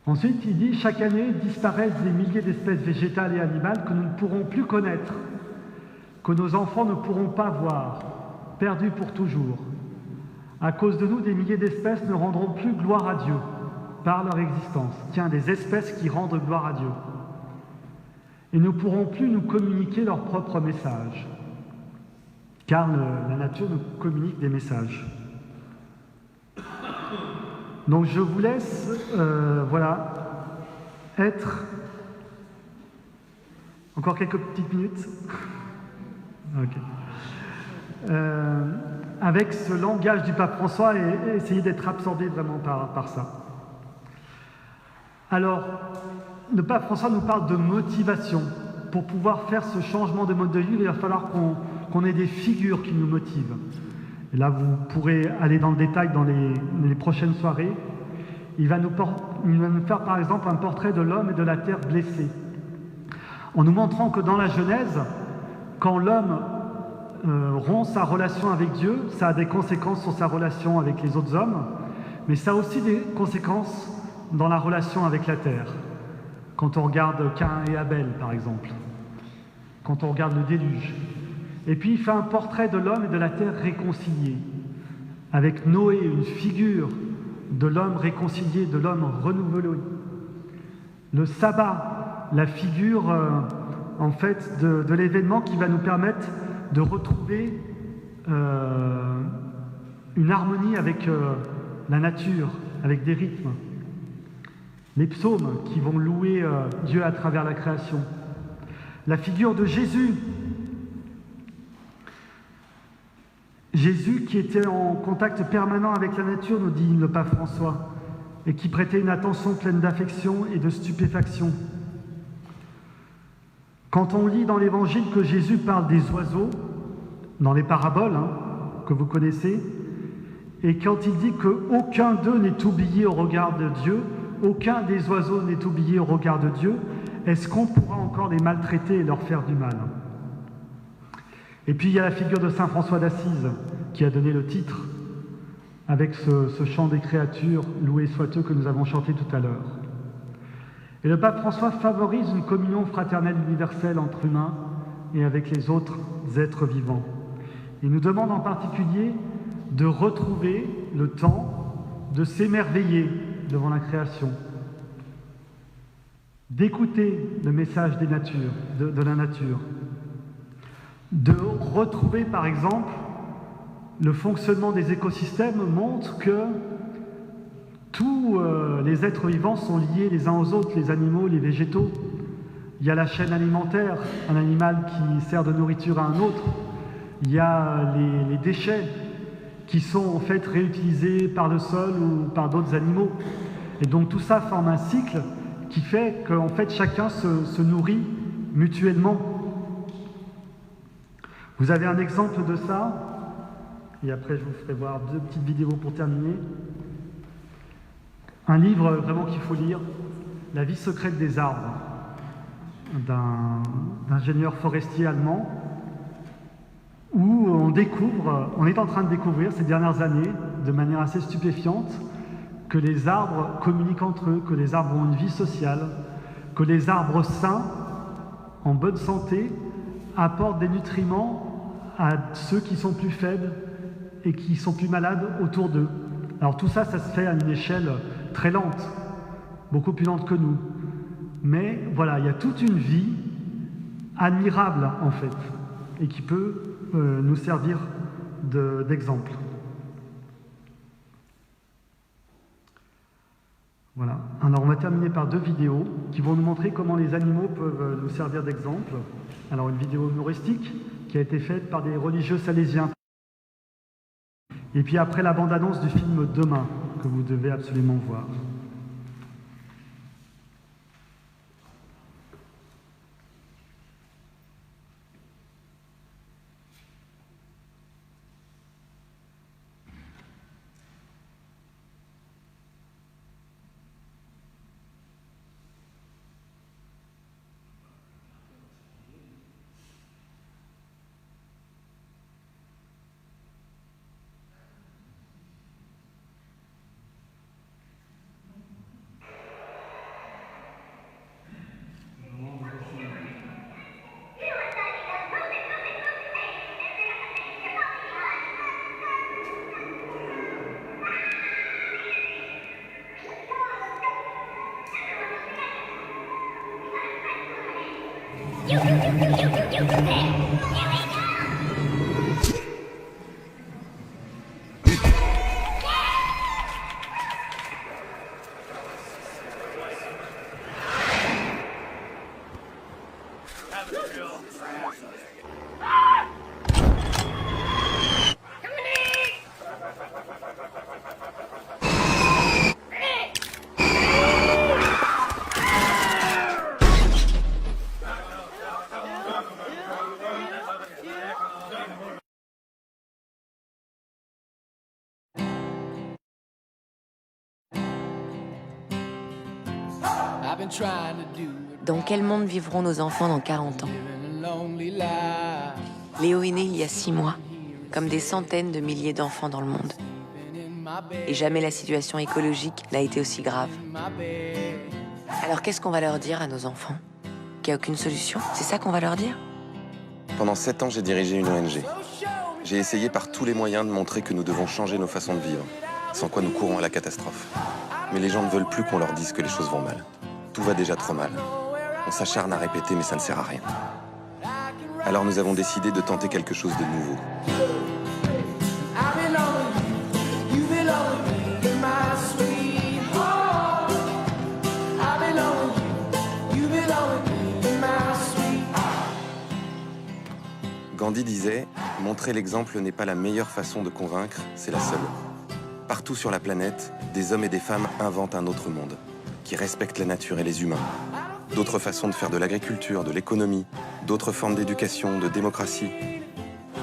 Ensuite, il dit « Chaque année disparaissent des milliers d'espèces végétales et animales que nous ne pourrons plus connaître, que nos enfants ne pourront pas voir, perdues pour toujours. À cause de nous, des milliers d'espèces ne rendront plus gloire à Dieu par leur existence. Tiens, des espèces qui rendent gloire à Dieu. Et ne pourront plus nous communiquer leur propre message, car la nature nous communique des messages. » Donc je vous laisse, voilà, être... Encore quelques petites minutes. Ok. avec ce langage du pape François et essayer d'être absorbé vraiment par ça. Alors, le pape François nous parle de motivation. Pour pouvoir faire ce changement de mode de vie, il va falloir qu'on ait des figures qui nous motivent. Et là, vous pourrez aller dans le détail dans les prochaines soirées. Il va nous faire par exemple un portrait de l'homme et de la terre blessés, en nous montrant que dans la Genèse, quand l'homme rompt sa relation avec Dieu, ça a des conséquences sur sa relation avec les autres hommes, mais ça a aussi des conséquences dans la relation avec la terre. Quand on regarde Caïn et Abel, par exemple, quand on regarde le déluge. Et puis il fait un portrait de l'homme et de la terre réconciliés, avec Noé, une figure de l'homme réconcilié, de l'homme renouvelé. Le sabbat, la figure en fait de l'événement qui va nous permettre de retrouver une harmonie avec la nature, avec des rythmes. Les psaumes qui vont louer Dieu à travers la création. La figure de Jésus. Jésus qui était en contact permanent avec la nature, nous dit le pape François, et qui prêtait une attention pleine d'affection et de stupéfaction. Quand on lit dans l'Évangile que Jésus parle des oiseaux, dans les paraboles que vous connaissez, et quand il dit qu'aucun d'eux n'est oublié au regard de Dieu, aucun des oiseaux n'est oublié au regard de Dieu, est-ce qu'on pourra encore les maltraiter et leur faire du mal ? Et puis il y a la figure de saint François d'Assise qui a donné le titre avec ce chant des créatures, loué soit-eux, que nous avons chanté tout à l'heure. Et le pape François favorise une communion fraternelle universelle entre humains et avec les autres êtres vivants. Il nous demande en particulier de retrouver le temps de s'émerveiller devant la création, d'écouter le message des natures, de la nature, de retrouver par exemple le fonctionnement des écosystèmes montre que tous les êtres vivants sont liés les uns aux autres, les animaux, les végétaux. Il y a la chaîne alimentaire, un animal qui sert de nourriture à un autre. Il y a les déchets qui sont en fait réutilisés par le sol ou par d'autres animaux. Et donc tout ça forme un cycle qui fait qu'en fait chacun se nourrit mutuellement. Vous avez un exemple de ça, et après je vous ferai voir 2 petites vidéos pour terminer. Un livre vraiment qu'il faut lire, La vie secrète des arbres, d'un ingénieur forestier allemand, où on est en train de découvrir ces dernières années, de manière assez stupéfiante, que les arbres communiquent entre eux, que les arbres ont une vie sociale, que les arbres sains, en bonne santé, apportent des nutriments à ceux qui sont plus faibles et qui sont plus malades autour d'eux. Alors tout ça, ça se fait à une échelle très lente, beaucoup plus lente que nous. Mais voilà, il y a toute une vie admirable en fait, et qui peut nous servir d'exemple. Voilà. Alors on va terminer par 2 vidéos qui vont nous montrer comment les animaux peuvent nous servir d'exemple. Alors une vidéo humoristique qui a été faite par des religieux salésiens. Et puis après la bande-annonce du film Demain, que vous devez absolument voir. Dans quel monde vivront nos enfants dans 40 ans? Léo est né il y a 6 mois, comme des centaines de milliers d'enfants dans le monde. Et jamais la situation écologique n'a été aussi grave. Alors qu'est-ce qu'on va leur dire à nos enfants? Qu'il n'y a aucune solution? C'est ça qu'on va leur dire? Pendant 7 ans, j'ai dirigé une ONG. J'ai essayé par tous les moyens de montrer que nous devons changer nos façons de vivre, sans quoi nous courons à la catastrophe. Mais les gens ne veulent plus qu'on leur dise que les choses vont mal. Tout va déjà trop mal. On s'acharne à répéter, mais ça ne sert à rien. Alors nous avons décidé de tenter quelque chose de nouveau. Gandhi disait « Montrer l'exemple n'est pas la meilleure façon de convaincre, c'est la seule ». Partout sur la planète, des hommes et des femmes inventent un autre monde, qui respecte la nature et les humains. D'autres façons de faire de l'agriculture, de l'économie, d'autres formes d'éducation, de démocratie.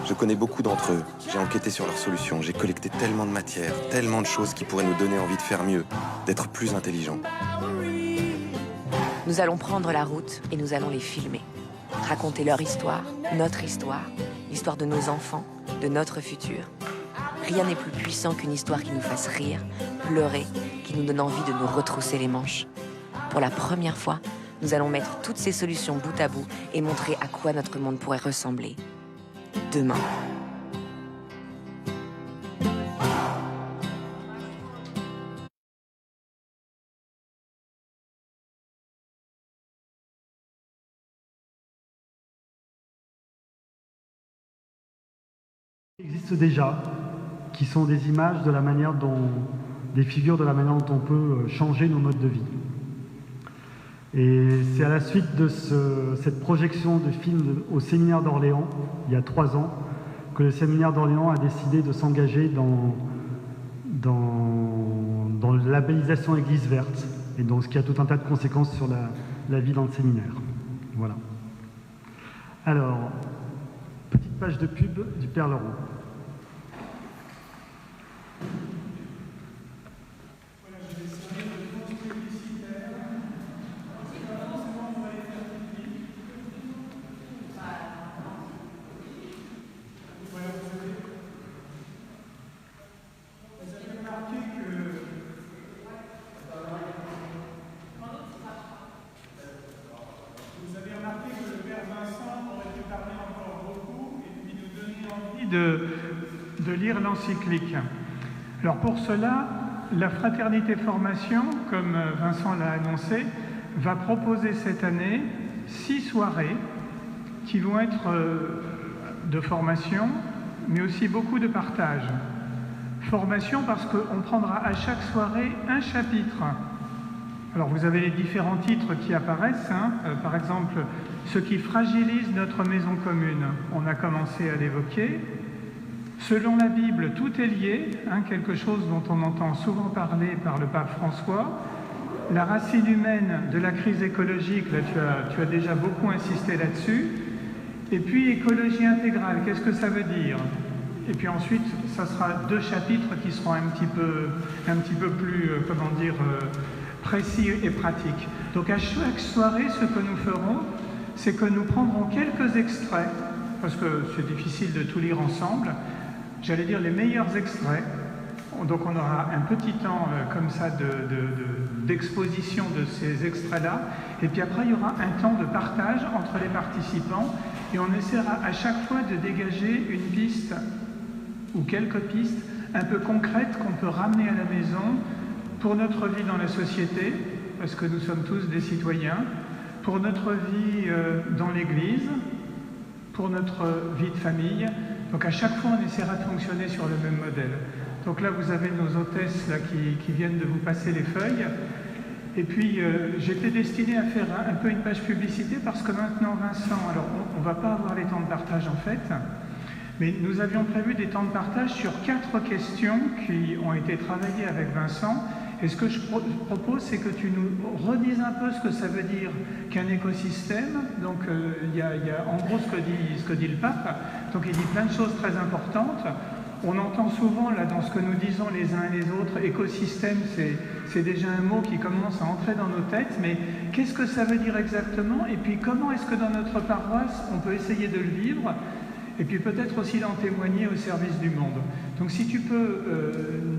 Je connais beaucoup d'entre eux, j'ai enquêté sur leurs solutions, j'ai collecté tellement de matière, tellement de choses qui pourraient nous donner envie de faire mieux, d'être plus intelligents. Nous allons prendre la route et nous allons les filmer. Raconter leur histoire, notre histoire, l'histoire de nos enfants, de notre futur. Rien n'est plus puissant qu'une histoire qui nous fasse rire, pleurer, qui nous donne envie de nous retrousser les manches. Pour la première fois, nous allons mettre toutes ces solutions bout à bout et montrer à quoi notre monde pourrait ressembler. Demain. Il existe déjà, qui sont des images de la manière dont, des figures de la manière dont on peut changer nos modes de vie. Et c'est à la suite de cette projection de film au séminaire d'Orléans, il y a 3 ans, que le séminaire d'Orléans a décidé de s'engager dans la labellisation Église verte, et donc ce qui a tout un tas de conséquences sur la vie dans le séminaire. Voilà. Alors, petite page de pub du Père Laurent. De lire l'encyclique. Alors pour cela, la Fraternité Formation, comme Vincent l'a annoncé, va proposer cette année 6 soirées qui vont être de formation, mais aussi beaucoup de partage. Formation parce qu'on prendra à chaque soirée un chapitre. Alors vous avez les différents titres qui apparaissent, hein. Par exemple, ce qui fragilise notre maison commune. On a commencé à l'évoquer. Selon la Bible, tout est lié, hein, quelque chose dont on entend souvent parler par le pape François. La racine humaine de la crise écologique, là tu as déjà beaucoup insisté là-dessus. Et puis écologie intégrale, qu'est-ce que ça veut dire? Et puis ensuite, ça sera 2 chapitres qui seront un petit peu plus, précis et pratiques. Donc à chaque soirée, ce que nous ferons, c'est que nous prendrons quelques extraits, parce que c'est difficile de tout lire ensemble, j'allais dire les meilleurs extraits. Donc on aura un petit temps comme ça d'exposition de ces extraits-là, et puis après il y aura un temps de partage entre les participants, et on essaiera à chaque fois de dégager une piste, ou quelques pistes, un peu concrètes qu'on peut ramener à la maison pour notre vie dans la société, parce que nous sommes tous des citoyens, pour notre vie dans l'Église, pour notre vie de famille. Donc à chaque fois, on essaiera de fonctionner sur le même modèle. Donc là, vous avez nos hôtesses là, qui viennent de vous passer les feuilles. Et puis, j'étais destiné à faire un peu une page publicité parce que maintenant, Vincent, alors on ne va pas avoir les temps de partage en fait, mais nous avions prévu des temps de partage sur 4 questions qui ont été travaillées avec Vincent. Et ce que je propose, c'est que tu nous redises un peu ce que ça veut dire qu'un écosystème. Donc, il y a en gros ce que dit le pape. Donc, il dit plein de choses très importantes. On entend souvent, là, dans ce que nous disons les uns et les autres, écosystème, c'est déjà un mot qui commence à entrer dans nos têtes, mais qu'est-ce que ça veut dire exactement? Et puis comment est-ce que dans notre paroisse, on peut essayer de le vivre? Et puis peut-être aussi d'en témoigner au service du monde. Donc si tu peux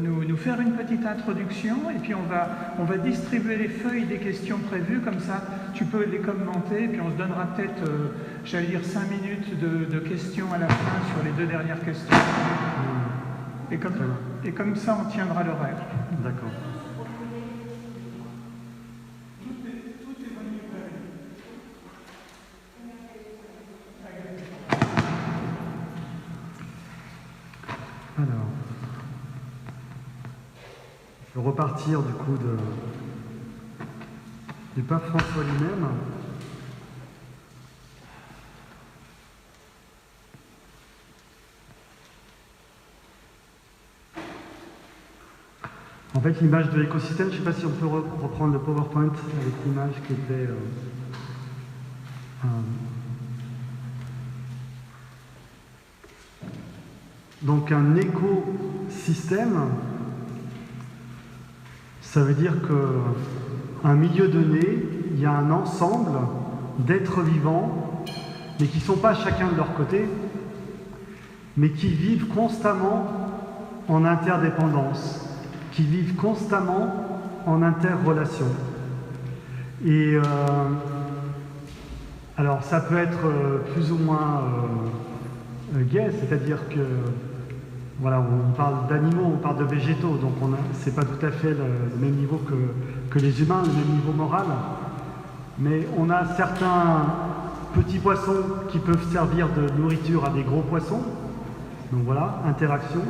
nous faire une petite introduction, et puis on va distribuer les feuilles des questions prévues, comme ça tu peux les commenter, et puis on se donnera peut-être, j'allais dire 5 minutes de questions à la fin sur les 2 dernières questions. Et comme ça on tiendra l'horaire. D'accord. Alors, je vais repartir du coup du pape François lui-même. En fait, l'image de l'écosystème, je ne sais pas si on peut reprendre le PowerPoint avec l'image qui était... Donc un écosystème, ça veut dire qu'à un milieu donné, il y a un ensemble d'êtres vivants, mais qui ne sont pas chacun de leur côté, mais qui vivent constamment en interdépendance, qui vivent constamment en interrelation. Et alors ça peut être plus ou moins gai, c'est-à-dire que voilà, on parle d'animaux, on parle de végétaux, donc c'est pas tout à fait le même niveau que les humains, le même niveau moral, mais on a certains petits poissons qui peuvent servir de nourriture à des gros poissons, donc voilà, interaction.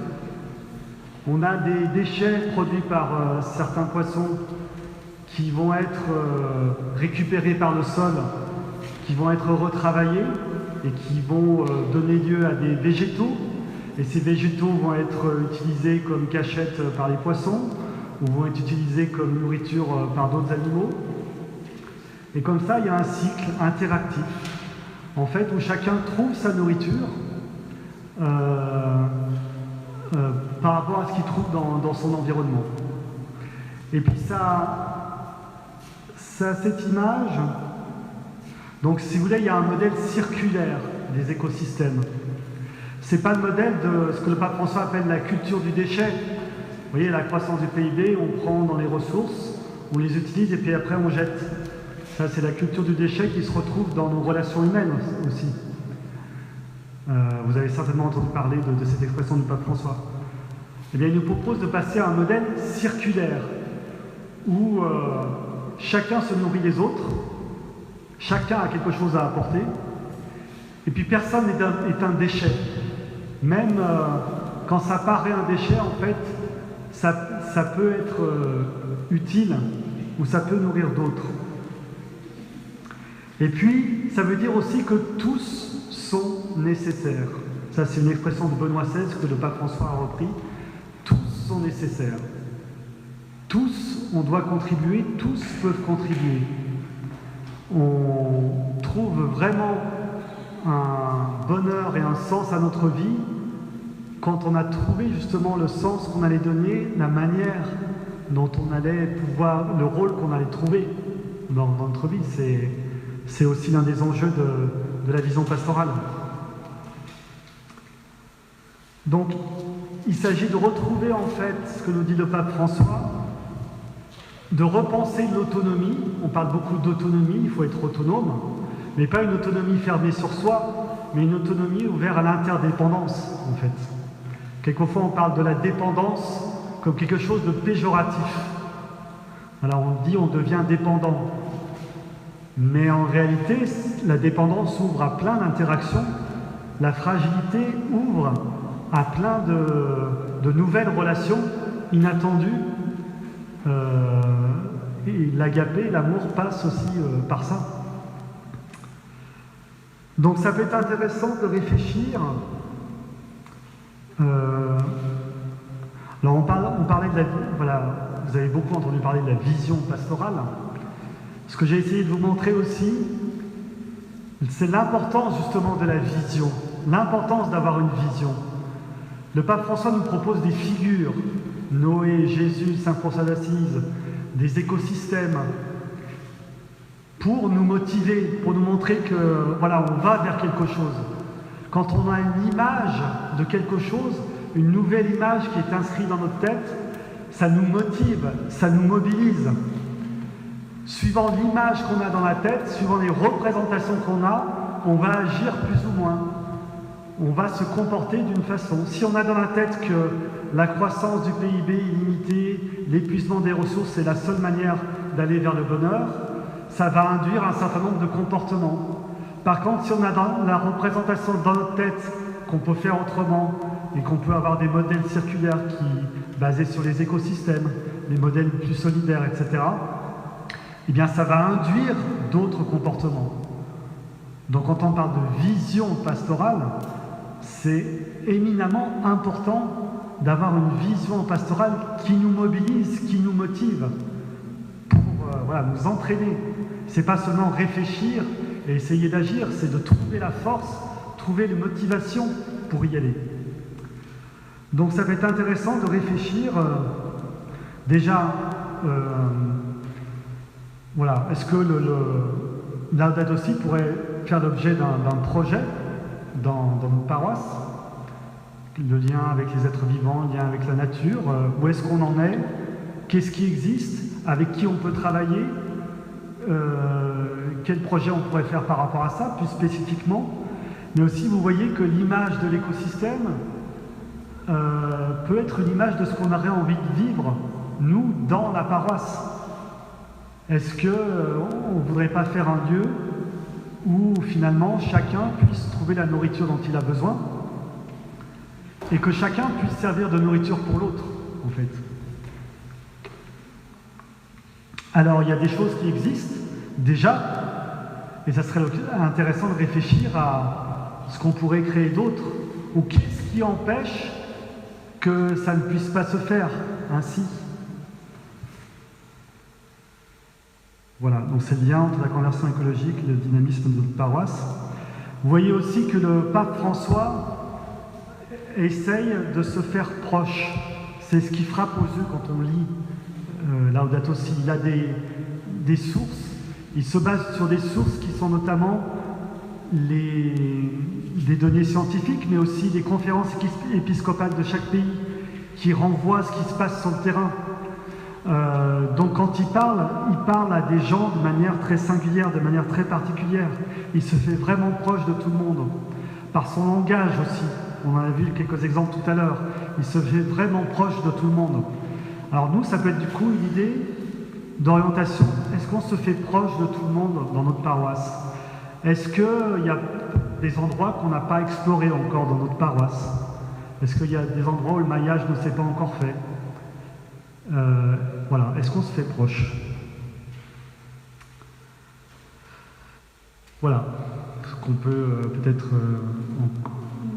On a des déchets produits par certains poissons qui vont être récupérés par le sol, qui vont être retravaillés et qui vont donner lieu à des végétaux. Et ces végétaux vont être utilisés comme cachette par les poissons ou vont être utilisés comme nourriture par d'autres animaux. Et comme ça, il y a un cycle interactif, en fait, où chacun trouve sa nourriture par rapport à ce qu'il trouve dans son environnement. Et puis ça a cette image. Donc, si vous voulez, il y a un modèle circulaire des écosystèmes. Ce n'est pas le modèle de ce que le pape François appelle la culture du déchet. Vous voyez, la croissance du PIB, on prend dans les ressources, on les utilise et puis après on jette. Ça, c'est la culture du déchet qui se retrouve dans nos relations humaines aussi. Vous avez certainement entendu parler de cette expression du pape François. Eh bien, il nous propose de passer à un modèle circulaire où chacun se nourrit des autres, chacun a quelque chose à apporter, et puis personne n'est un déchet. Même quand ça paraît un déchet, en fait, ça peut être utile ou ça peut nourrir d'autres. Et puis, ça veut dire aussi que tous sont nécessaires. Ça, c'est une expression de Benoît XVI que le pape François a repris. Tous sont nécessaires. Tous, on doit contribuer, tous peuvent contribuer. On trouve vraiment un bonheur et un sens à notre vie quand on a trouvé justement le sens qu'on allait donner, la manière dont on allait pouvoir, le rôle qu'on allait trouver dans notre vie. C'est aussi l'un des enjeux de la vision pastorale. Donc, il s'agit de retrouver en fait ce que nous dit le pape François, de repenser l'autonomie. On parle beaucoup d'autonomie, il faut être autonome, mais pas une autonomie fermée sur soi, mais une autonomie ouverte à l'interdépendance, en fait. Quelquefois, on parle de la dépendance comme quelque chose de péjoratif. Alors, on dit on devient dépendant. Mais en réalité, la dépendance ouvre à plein d'interactions. La fragilité ouvre à plein de nouvelles relations inattendues. Et l'agapé, l'amour, passe aussi par ça. Donc ça peut être intéressant de réfléchir. Alors on parlait de la... Voilà, vous avez beaucoup entendu parler de la vision pastorale. Ce que j'ai essayé de vous montrer aussi, c'est l'importance justement de la vision, l'importance d'avoir une vision. Le pape François nous propose des figures, Noé, Jésus, Saint François d'Assise, des écosystèmes, pour nous motiver, pour nous montrer que voilà, on va vers quelque chose. Quand on a une image de quelque chose, une nouvelle image qui est inscrite dans notre tête, ça nous motive, ça nous mobilise. Suivant l'image qu'on a dans la tête, suivant les représentations qu'on a, on va agir plus ou moins. On va se comporter d'une façon. Si on a dans la tête que la croissance du PIB est illimitée, l'épuisement des ressources c'est la seule manière d'aller vers le bonheur, ça va induire un certain nombre de comportements. Par contre, si on a dans la représentation dans notre tête qu'on peut faire autrement et qu'on peut avoir des modèles circulaires basés sur les écosystèmes, les modèles plus solidaires, etc., eh bien ça va induire d'autres comportements. Donc quand on parle de vision pastorale, c'est éminemment important d'avoir une vision pastorale qui nous mobilise, qui nous motive pour nous entraîner. C'est pas seulement réfléchir et essayer d'agir, c'est de trouver la force, trouver les motivations pour y aller. Donc ça va être intéressant de réfléchir déjà, est-ce que Laudato Si pourrait faire l'objet d'un projet dans notre paroisse, le lien avec les êtres vivants, le lien avec la nature, où est-ce qu'on en est, qu'est-ce qui existe, avec qui on peut travailler, quel projet on pourrait faire par rapport à ça, plus spécifiquement. Mais aussi, vous voyez que l'image de l'écosystème peut être une image de ce qu'on aurait envie de vivre, nous, dans la paroisse. Est-ce qu'on ne voudrait pas faire un lieu où, finalement, chacun puisse trouver la nourriture dont il a besoin et que chacun puisse servir de nourriture pour l'autre, en fait. Alors, il y a des choses qui existent, déjà, et ça serait intéressant de réfléchir à ce qu'on pourrait créer d'autre, ou qu'est-ce qui empêche que ça ne puisse pas se faire ainsi. Voilà, donc c'est le lien entre la conversion écologique et le dynamisme de notre paroisse. Vous voyez aussi que le pape François essaye de se faire proche. C'est ce qui frappe aux yeux quand on lit Laudato Si. Il a des sources, il se base sur des sources qui sont notamment des données scientifiques, mais aussi des conférences épiscopales de chaque pays qui renvoient à ce qui se passe sur le terrain. Donc quand il parle à des gens de manière très singulière, de manière très particulière. Il se fait vraiment proche de tout le monde. Par son langage aussi, on en a vu quelques exemples tout à l'heure, il se fait vraiment proche de tout le monde. Alors nous, ça peut être du coup une idée d'orientation. Est-ce qu'on se fait proche de tout le monde dans notre paroisse? Est-ce qu'il y a des endroits qu'on n'a pas explorés encore dans notre paroisse? Est-ce qu'il y a des endroits où le maillage ne s'est pas encore fait? Voilà, est-ce qu'on se fait proche? Voilà, ce qu'on peut peut-être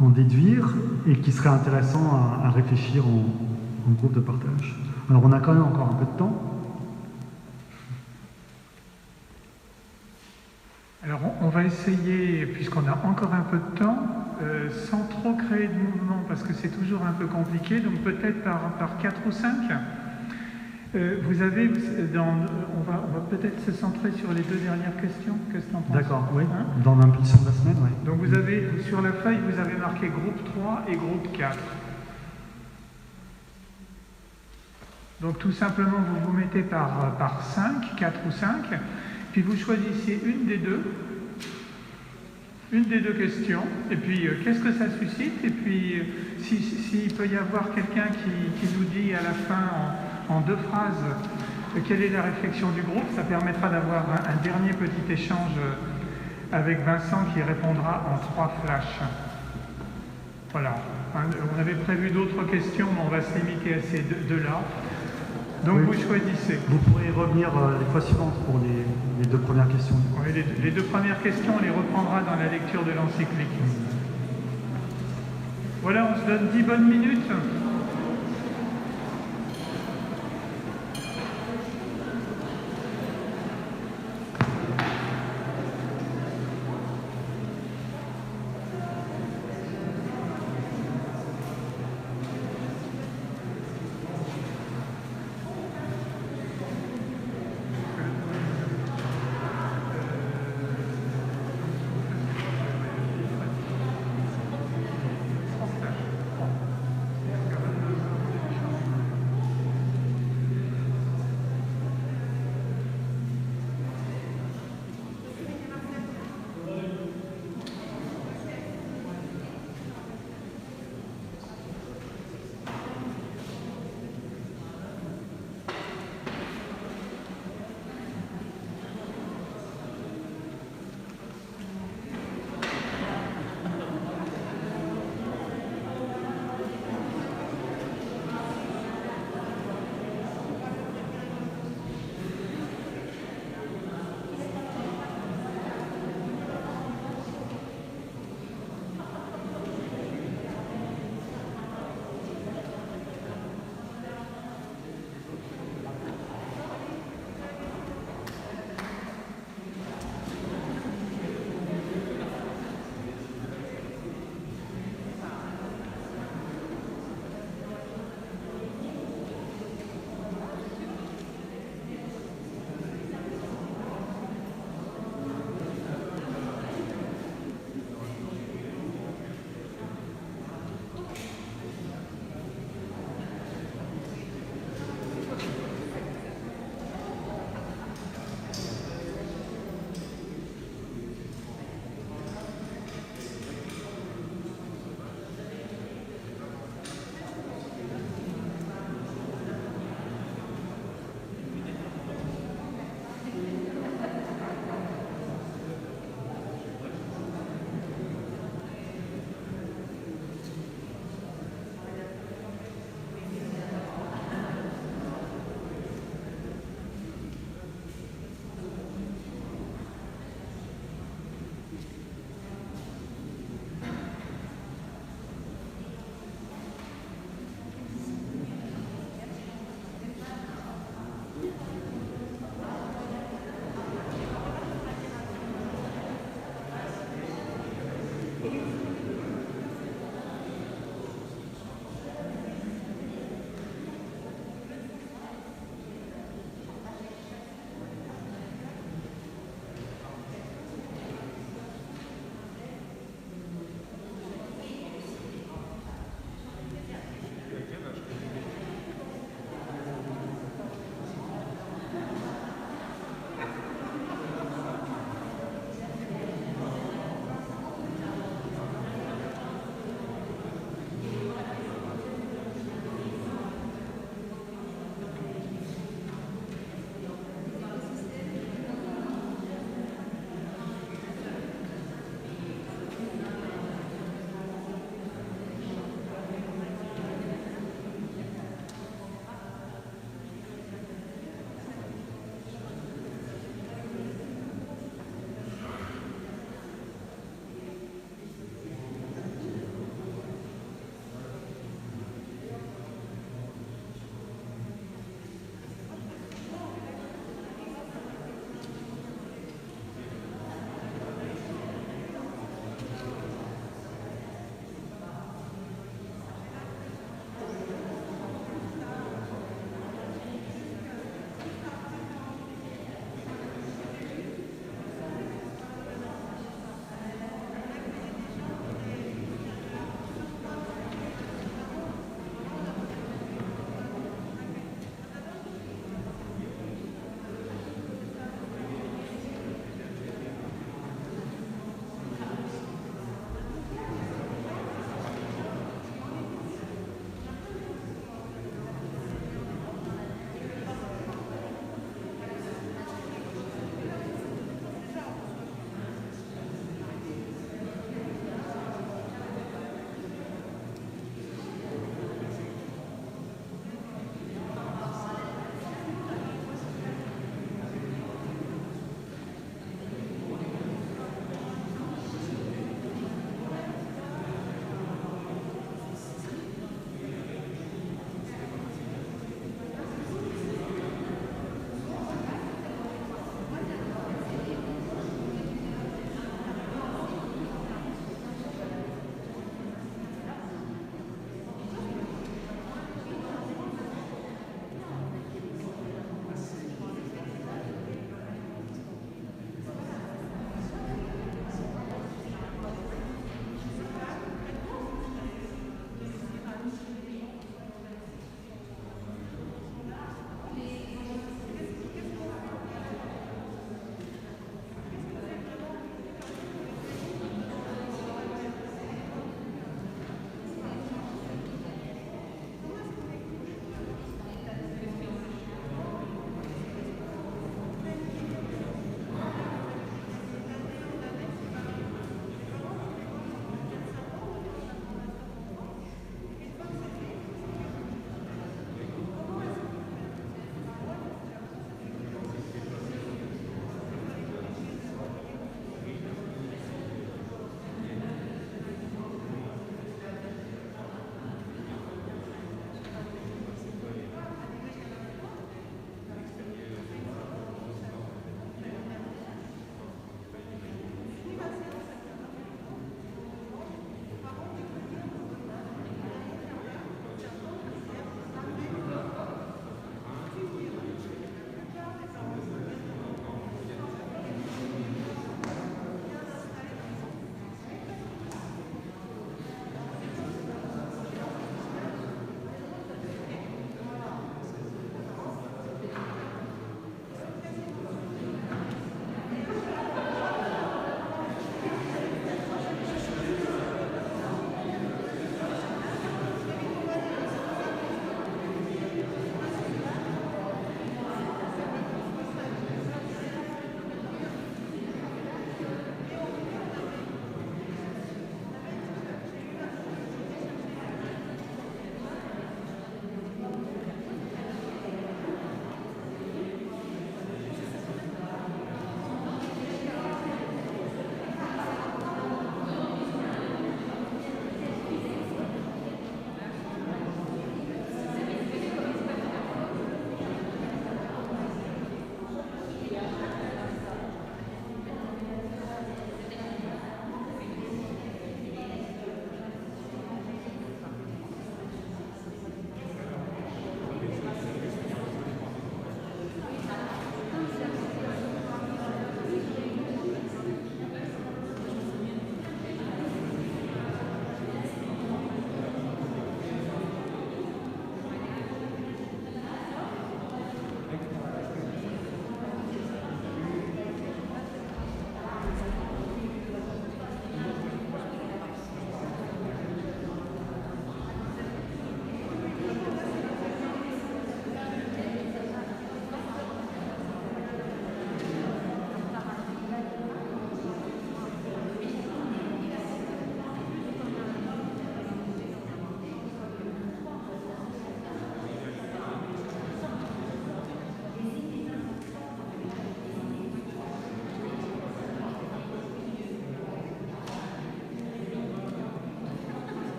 en déduire et qui serait intéressant à réfléchir en groupe de partage. Alors on a quand même encore un peu de temps. Alors on va essayer, puisqu'on a encore un peu de temps, sans trop créer de mouvement, parce que c'est toujours un peu compliqué, donc peut-être par 4 ou 5. Vous avez, on va peut-être se centrer sur les 2 dernières questions. Qu'est-ce que tu en penses? D'accord, oui, dans l'impulsion de la semaine, oui. Donc vous avez, sur la feuille, vous avez marqué groupe 3 et groupe 4. Donc tout simplement, vous vous mettez par 5, 4 ou 5, puis vous choisissez une des deux questions, et puis qu'est-ce que ça suscite, et puis s'il peut y avoir quelqu'un qui nous dit à la fin en 2 phrases quelle est la réflexion du groupe, ça permettra d'avoir un dernier petit échange avec Vincent qui répondra en 3 flashs. Voilà. On avait prévu d'autres questions, mais on va se limiter à ces deux-là. Donc oui, vous choisissez. Vous pourrez revenir les fois suivantes pour les 2 premières questions. Oui, les 2 premières questions, on les reprendra dans la lecture de l'encyclique. Voilà, on se donne 10 bonnes minutes.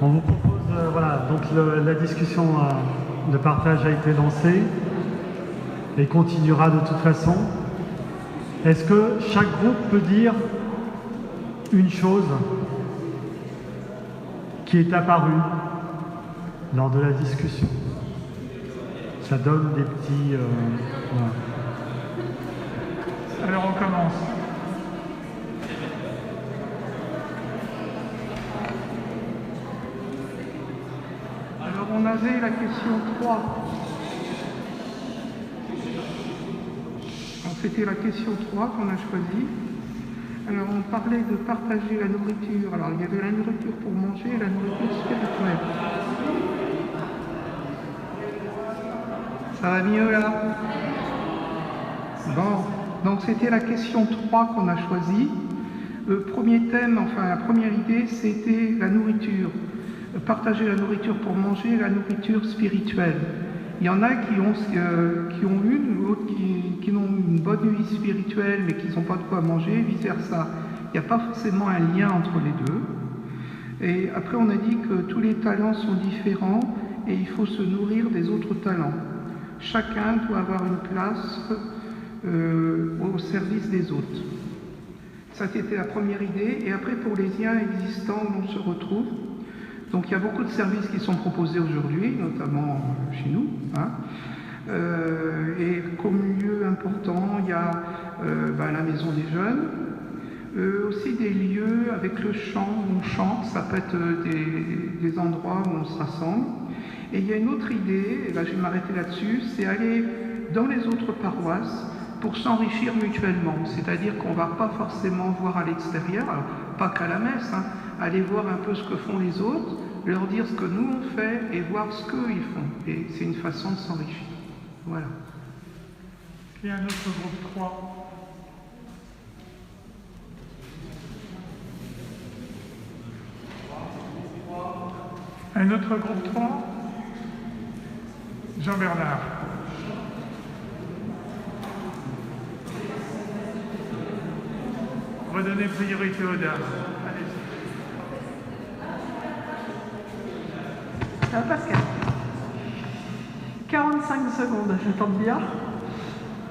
On vous propose, voilà, donc la discussion de partage a été lancée et continuera de toute façon. Est-ce que chaque groupe peut dire une chose qui est apparue lors de la discussion? Ça donne des petits... voilà. Alors on commence. Alors on avait la question 3. Alors, c'était la question 3 qu'on a choisie. Alors on parlait de partager la nourriture. Alors il y avait la nourriture pour manger et la nourriture spirituelle. Ça va mieux là? Bon, donc c'était la question 3 qu'on a choisie. Le premier thème, enfin la première idée, c'était la nourriture. Partager la nourriture pour manger et la nourriture spirituelle. Il y en a qui ont une, d'autres qui ont une bonne vie spirituelle mais qui n'ont pas de quoi manger, vice-versa. Il n'y a pas forcément un lien entre les deux. Et après on a dit que tous les talents sont différents et il faut se nourrir des autres talents. Chacun doit avoir une place au service des autres. Ça c'était la première idée. Et après pour les liens existants où on se retrouve, donc il y a beaucoup de services qui sont proposés aujourd'hui, notamment chez nous. Hein. Et comme lieu important, il y a la maison des jeunes, aussi des lieux avec le chant où on chante, ça peut être des endroits où on se rassemble. Et il y a une autre idée, et là je vais m'arrêter là-dessus, c'est aller dans les autres paroisses pour s'enrichir mutuellement. C'est-à-dire qu'on ne va pas forcément voir à l'extérieur, alors pas qu'à la messe, hein, aller voir un peu ce que font les autres, leur dire ce que nous on fait et voir ce qu'eux ils font. Et c'est une façon de s'enrichir. Voilà. Il y a un autre groupe 3. Un autre groupe 3. Jean-Bernard. Redonnez priorité aux dames. Ah, Pascal. 45 secondes, je tente bien.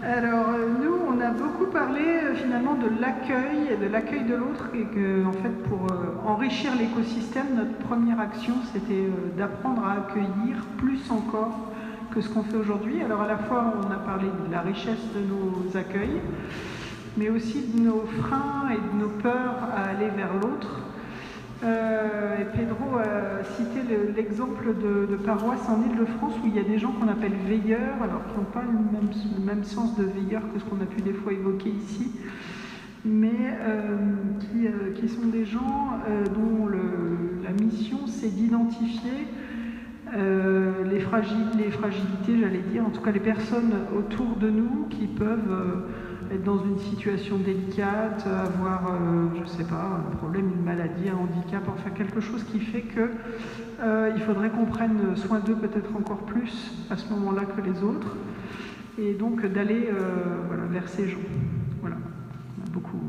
Alors, nous, on a beaucoup parlé finalement de l'accueil et de l'accueil de l'autre, et que, en fait, pour enrichir l'écosystème, notre première action, c'était d'apprendre à accueillir plus encore que ce qu'on fait aujourd'hui. Alors, à la fois, on a parlé de la richesse de nos accueils, mais aussi de nos freins et de nos peurs à aller vers l'autre. Et Pedro a cité l'exemple de paroisse en Île-de-France où il y a des gens qu'on appelle veilleurs, alors qui n'ont pas le même sens de veilleur que ce qu'on a pu des fois évoquer ici, mais qui sont des gens dont la mission c'est d'identifier les fragilités, j'allais dire, en tout cas les personnes autour de nous qui peuvent être dans une situation délicate, avoir, je ne sais pas, un problème, une maladie, un handicap, enfin quelque chose qui fait que il faudrait qu'on prenne soin d'eux peut-être encore plus à ce moment-là que les autres, et donc d'aller vers ces gens. Voilà, on a beaucoup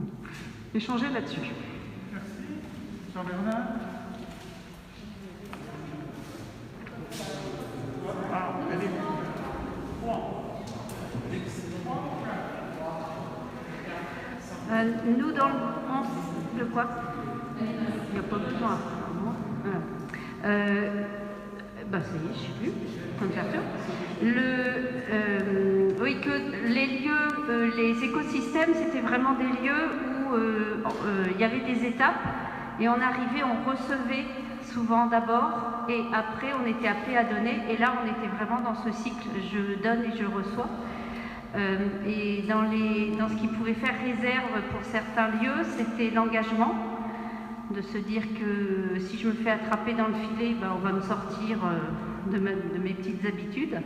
échangé là-dessus. Merci. Jean-Bernard. Ah, elle est 3. Nous, dans le quoi? Il n'y a pas besoin, apparemment. Ça y est, je suis plus. Oui, que les lieux, les écosystèmes, c'était vraiment des lieux où il y avait des étapes et on arrivait, on recevait souvent d'abord et après on était appelé à donner, et là on était vraiment dans ce cycle, je donne et je reçois. Et dans ce qui pouvait faire réserve pour certains lieux, c'était l'engagement, de se dire que si je me fais attraper dans le filet, on va me sortir de mes petites habitudes.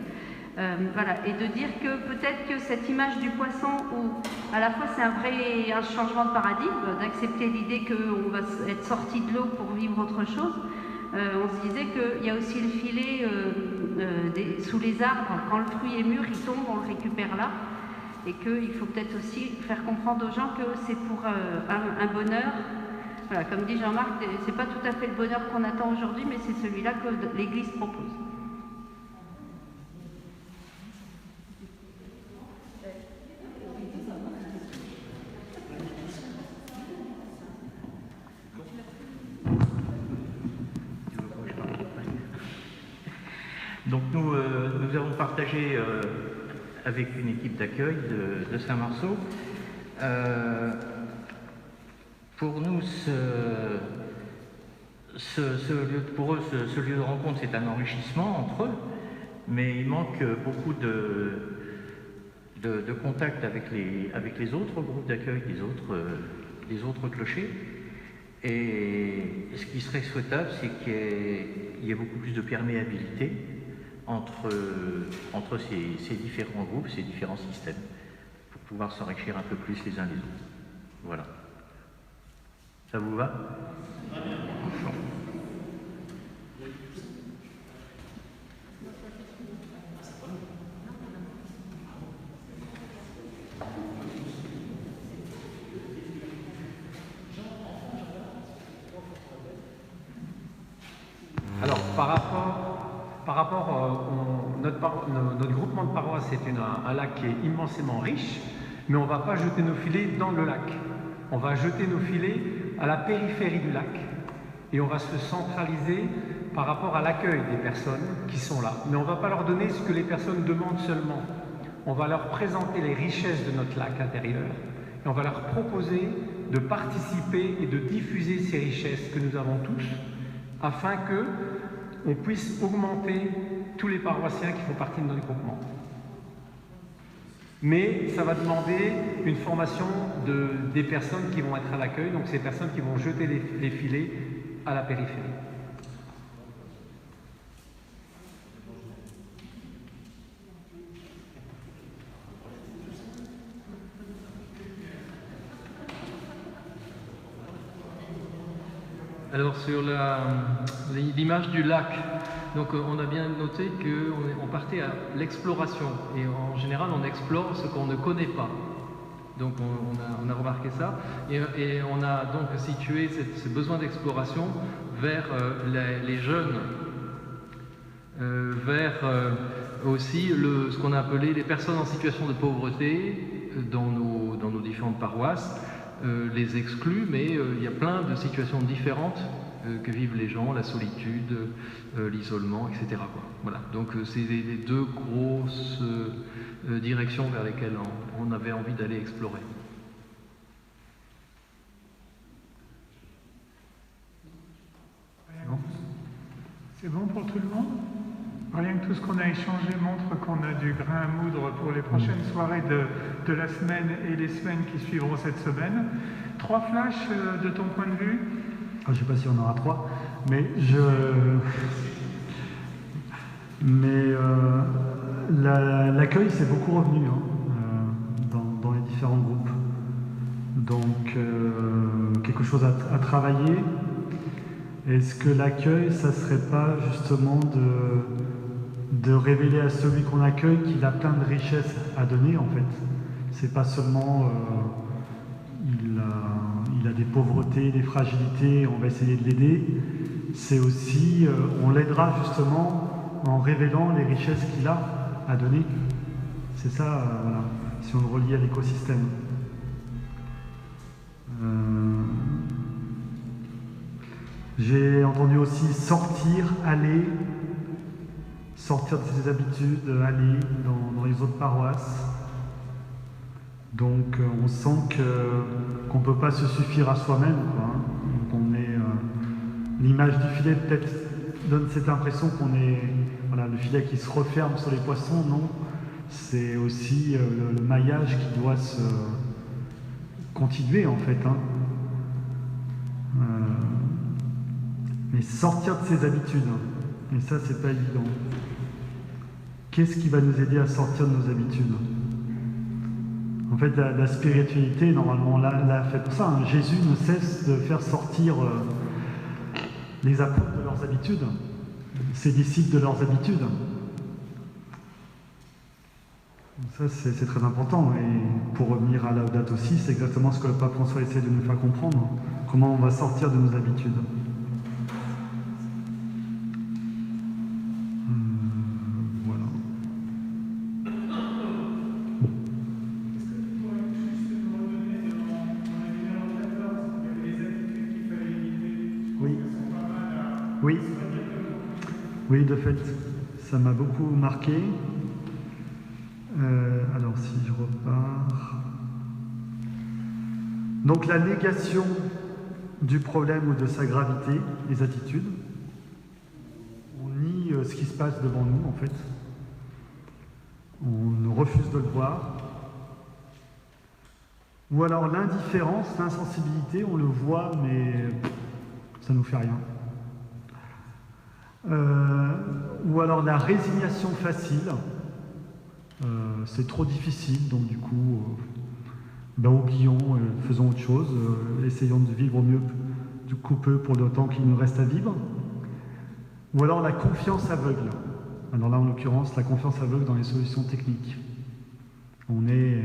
Et de dire que peut-être que cette image du poisson, où à la fois c'est un changement de paradigme, d'accepter l'idée qu'on va être sorti de l'eau pour vivre autre chose, on se disait qu'il y a aussi le filet sous les arbres, quand le fruit est mûr, il tombe, on le récupère là, et qu'il faut peut-être aussi faire comprendre aux gens que c'est pour un bonheur, Voilà, comme dit Jean-Marc, c'est pas tout à fait le bonheur qu'on attend aujourd'hui, mais c'est celui-là que l'Église propose. Donc nous avons partagé avec une équipe d'accueil de Saint-Marceau. Pour nous, pour eux, ce lieu de rencontre, c'est un enrichissement entre eux, mais il manque beaucoup de contact avec les autres groupes d'accueil des autres clochers. Et ce qui serait souhaitable, c'est qu'il y ait beaucoup plus de perméabilité entre ces différents groupes, ces différents systèmes, pour pouvoir s'enrichir un peu plus les uns les autres. Voilà. Ça vous va? Alors, par rapport notre groupement de paroisse, c'est un lac qui est immensément riche, mais on ne va pas jeter nos filets dans le lac. On va jeter nos filets à la périphérie du lac et on va se centraliser par rapport à l'accueil des personnes qui sont là. Mais on ne va pas leur donner ce que les personnes demandent seulement. On va leur présenter les richesses de notre lac intérieur et on va leur proposer de participer et de diffuser ces richesses que nous avons tous afin qu'on puisse augmenter tous les paroissiens qui font partie de notre groupement. Mais ça va demander une formation des personnes qui vont être à l'accueil, donc ces personnes qui vont jeter les filets à la périphérie. Alors sur l'image du lac, donc on a bien noté qu'on partait à l'exploration et en général on explore ce qu'on ne connaît pas. Donc on a remarqué ça et on a donc situé ce besoin d'exploration vers les jeunes, vers aussi ce qu'on a appelé les personnes en situation de pauvreté dans nos différentes paroisses. Les exclus, mais il y a plein de situations différentes que vivent les gens, la solitude, l'isolement, etc. Voilà. Donc c'est les deux grosses directions vers lesquelles on avait envie d'aller explorer. C'est bon pour tout le monde? Rien que tout ce qu'on a échangé montre qu'on a du grain à moudre pour les prochaines soirées de la semaine et les semaines qui suivront cette semaine. 3 flashs de ton point de vue? Je ne sais pas si on aura 3, mais l'accueil c'est beaucoup revenu dans les différents groupes. Donc quelque chose à travailler. Est-ce que l'accueil, ça serait pas justement de révéler à celui qu'on accueille qu'il a plein de richesses à donner en fait? C'est pas seulement il a des pauvretés, des fragilités, on va essayer de l'aider. C'est aussi, on l'aidera justement en révélant les richesses qu'il a à donner. C'est ça, voilà, si on le relie à l'écosystème. J'ai entendu aussi sortir, aller, sortir de ses habitudes, aller dans les autres paroisses. Donc on sent qu'on ne peut pas se suffire à soi-même. L'image du filet peut-être donne cette impression qu'on est le filet qui se referme sur les poissons. Non, c'est aussi le maillage qui doit se continuer en fait. Mais sortir de ses habitudes, et ça c'est pas évident. Qu'est-ce qui va nous aider à sortir de nos habitudes? En fait, la spiritualité, normalement, l'a fait pour ça. Jésus ne cesse de faire sortir les apôtres de leurs habitudes, ses disciples de leurs habitudes. Ça, c'est très important. Et pour revenir à la date aussi, c'est exactement ce que le pape François essaie de nous faire comprendre. Comment on va sortir de nos habitudes. Voilà. Oui. Oui. Oui, de fait, ça m'a beaucoup marqué. Alors, si je repars... Donc, la négation du problème ou de sa gravité, les attitudes. On nie ce qui se passe devant nous, en fait. On refuse de le voir. Ou alors l'indifférence, l'insensibilité, on le voit, mais ça ne nous fait rien. Ou alors la résignation facile. C'est trop difficile, donc du coup, oublions, faisons autre chose, essayons de vivre au mieux du coup peu pour le temps qu'il nous reste à vivre. Ou alors la confiance aveugle. Alors là, en l'occurrence, la confiance aveugle dans les solutions techniques. On est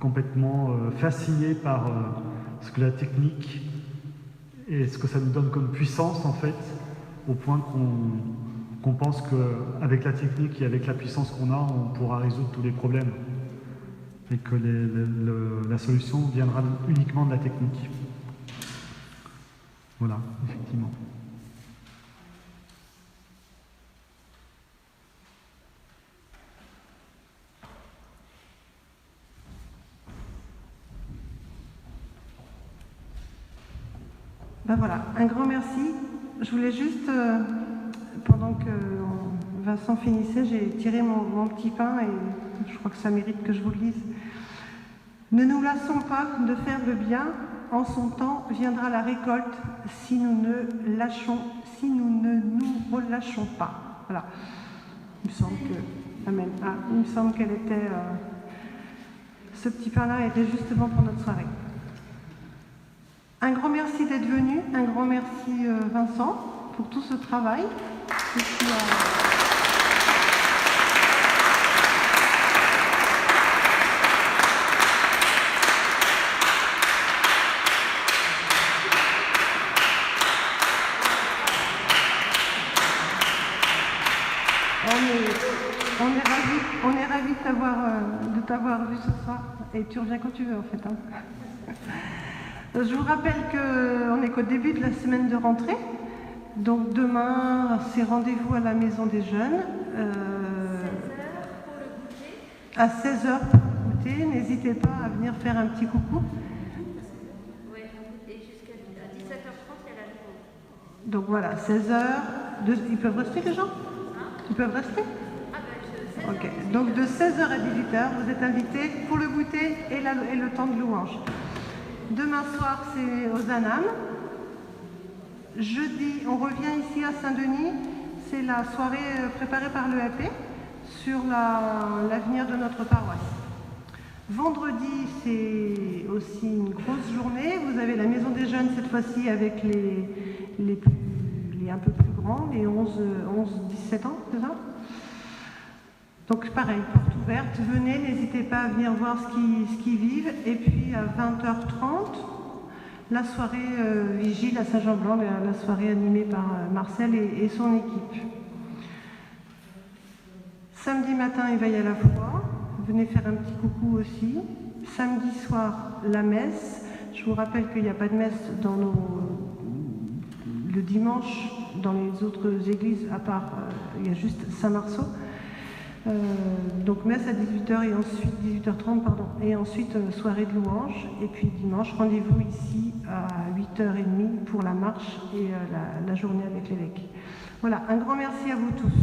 complètement fasciné par ce que la technique et ce que ça nous donne comme puissance, en fait, au point qu'on pense qu'avec la technique et avec la puissance qu'on a, on pourra résoudre tous les problèmes. Et que la solution viendra uniquement de la technique. Voilà, effectivement. Ben voilà, un grand merci. Je voulais juste, pendant que Vincent finissait, j'ai tiré mon petit pain et je crois que ça mérite que je vous le lise. Ne nous lassons pas de faire le bien, en son temps viendra la récolte si nous ne nous relâchons pas. Voilà. Il me semble que, amen. Ah, il me semble qu'elle était, ce petit pain-là était justement pour notre soirée. Un grand merci d'être venu, un grand merci Vincent pour tout ce travail. Et puis, on est ravis de t'avoir vu ce soir et tu reviens quand tu veux en fait. Hein. Je vous rappelle qu'on n'est qu'au début de la semaine de rentrée. Donc demain, c'est rendez-vous à la Maison des Jeunes. 16h pour le goûter. À 16h pour le goûter. N'hésitez pas à venir faire un petit coucou. Oui, et jusqu'à 17h30, il y a la journée. Donc voilà, 16h. Ils peuvent rester les gens? Ils peuvent rester? Ok. Donc de 16h à 18h, vous êtes invités pour le goûter et le temps de louange. Demain soir, c'est aux Anam. Jeudi, on revient ici à Saint-Denis. C'est la soirée préparée par l'EAP sur l'avenir de notre paroisse. Vendredi, c'est aussi une grosse journée. Vous avez la Maison des Jeunes cette fois-ci avec les un peu plus grands, les 11-17 ans, c'est ça? Donc pareil, porte ouverte, venez, n'hésitez pas à venir voir ce qu'ils vivent. Et puis à 20h30, la soirée vigile à Saint-Jean-Blanc, la soirée animée par Marcel et son équipe. Samedi matin, éveil à la foi, venez faire un petit coucou aussi. Samedi soir, la messe. Je vous rappelle qu'il n'y a pas de messe le dimanche dans les autres églises, à part, il y a juste Saint-Marceau. Donc messe à 18h et ensuite 18h30 pardon, et ensuite soirée de louange, et puis dimanche rendez-vous ici à 8h30 pour la marche et la journée avec l'évêque. Voilà, un grand merci à vous tous.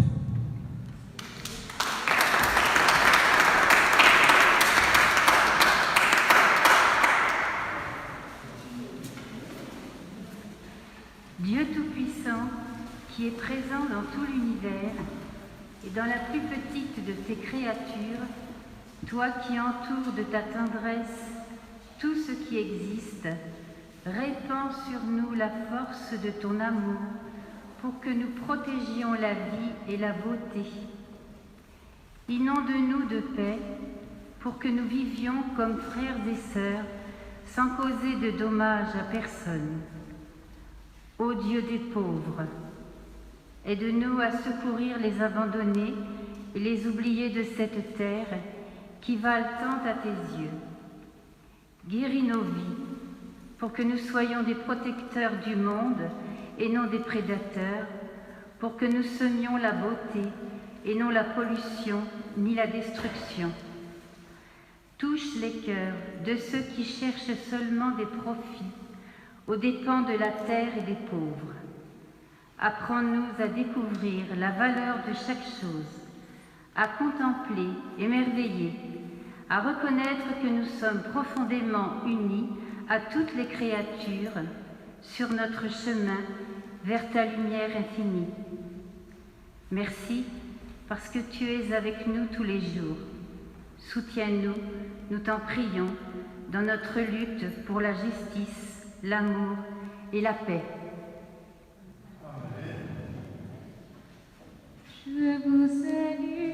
Dieu Tout-Puissant, qui est présent dans tout l'univers, et dans la plus petite de tes créatures, toi qui entoures de ta tendresse tout ce qui existe, répands sur nous la force de ton amour pour que nous protégions la vie et la beauté. Inonde-nous de paix pour que nous vivions comme frères et sœurs sans causer de dommages à personne. Ô Dieu des pauvres, aide-nous à secourir les abandonnés et les oubliés de cette terre qui valent tant à tes yeux. Guéris nos vies pour que nous soyons des protecteurs du monde et non des prédateurs, pour que nous semions la beauté et non la pollution ni la destruction. Touche les cœurs de ceux qui cherchent seulement des profits aux dépens de la terre et des pauvres. Apprends-nous à découvrir la valeur de chaque chose, à contempler, émerveiller, à reconnaître que nous sommes profondément unis à toutes les créatures sur notre chemin vers ta lumière infinie. Merci parce que tu es avec nous tous les jours. Soutiens-nous, nous t'en prions, dans notre lutte pour la justice, l'amour et la paix. Je vous salue.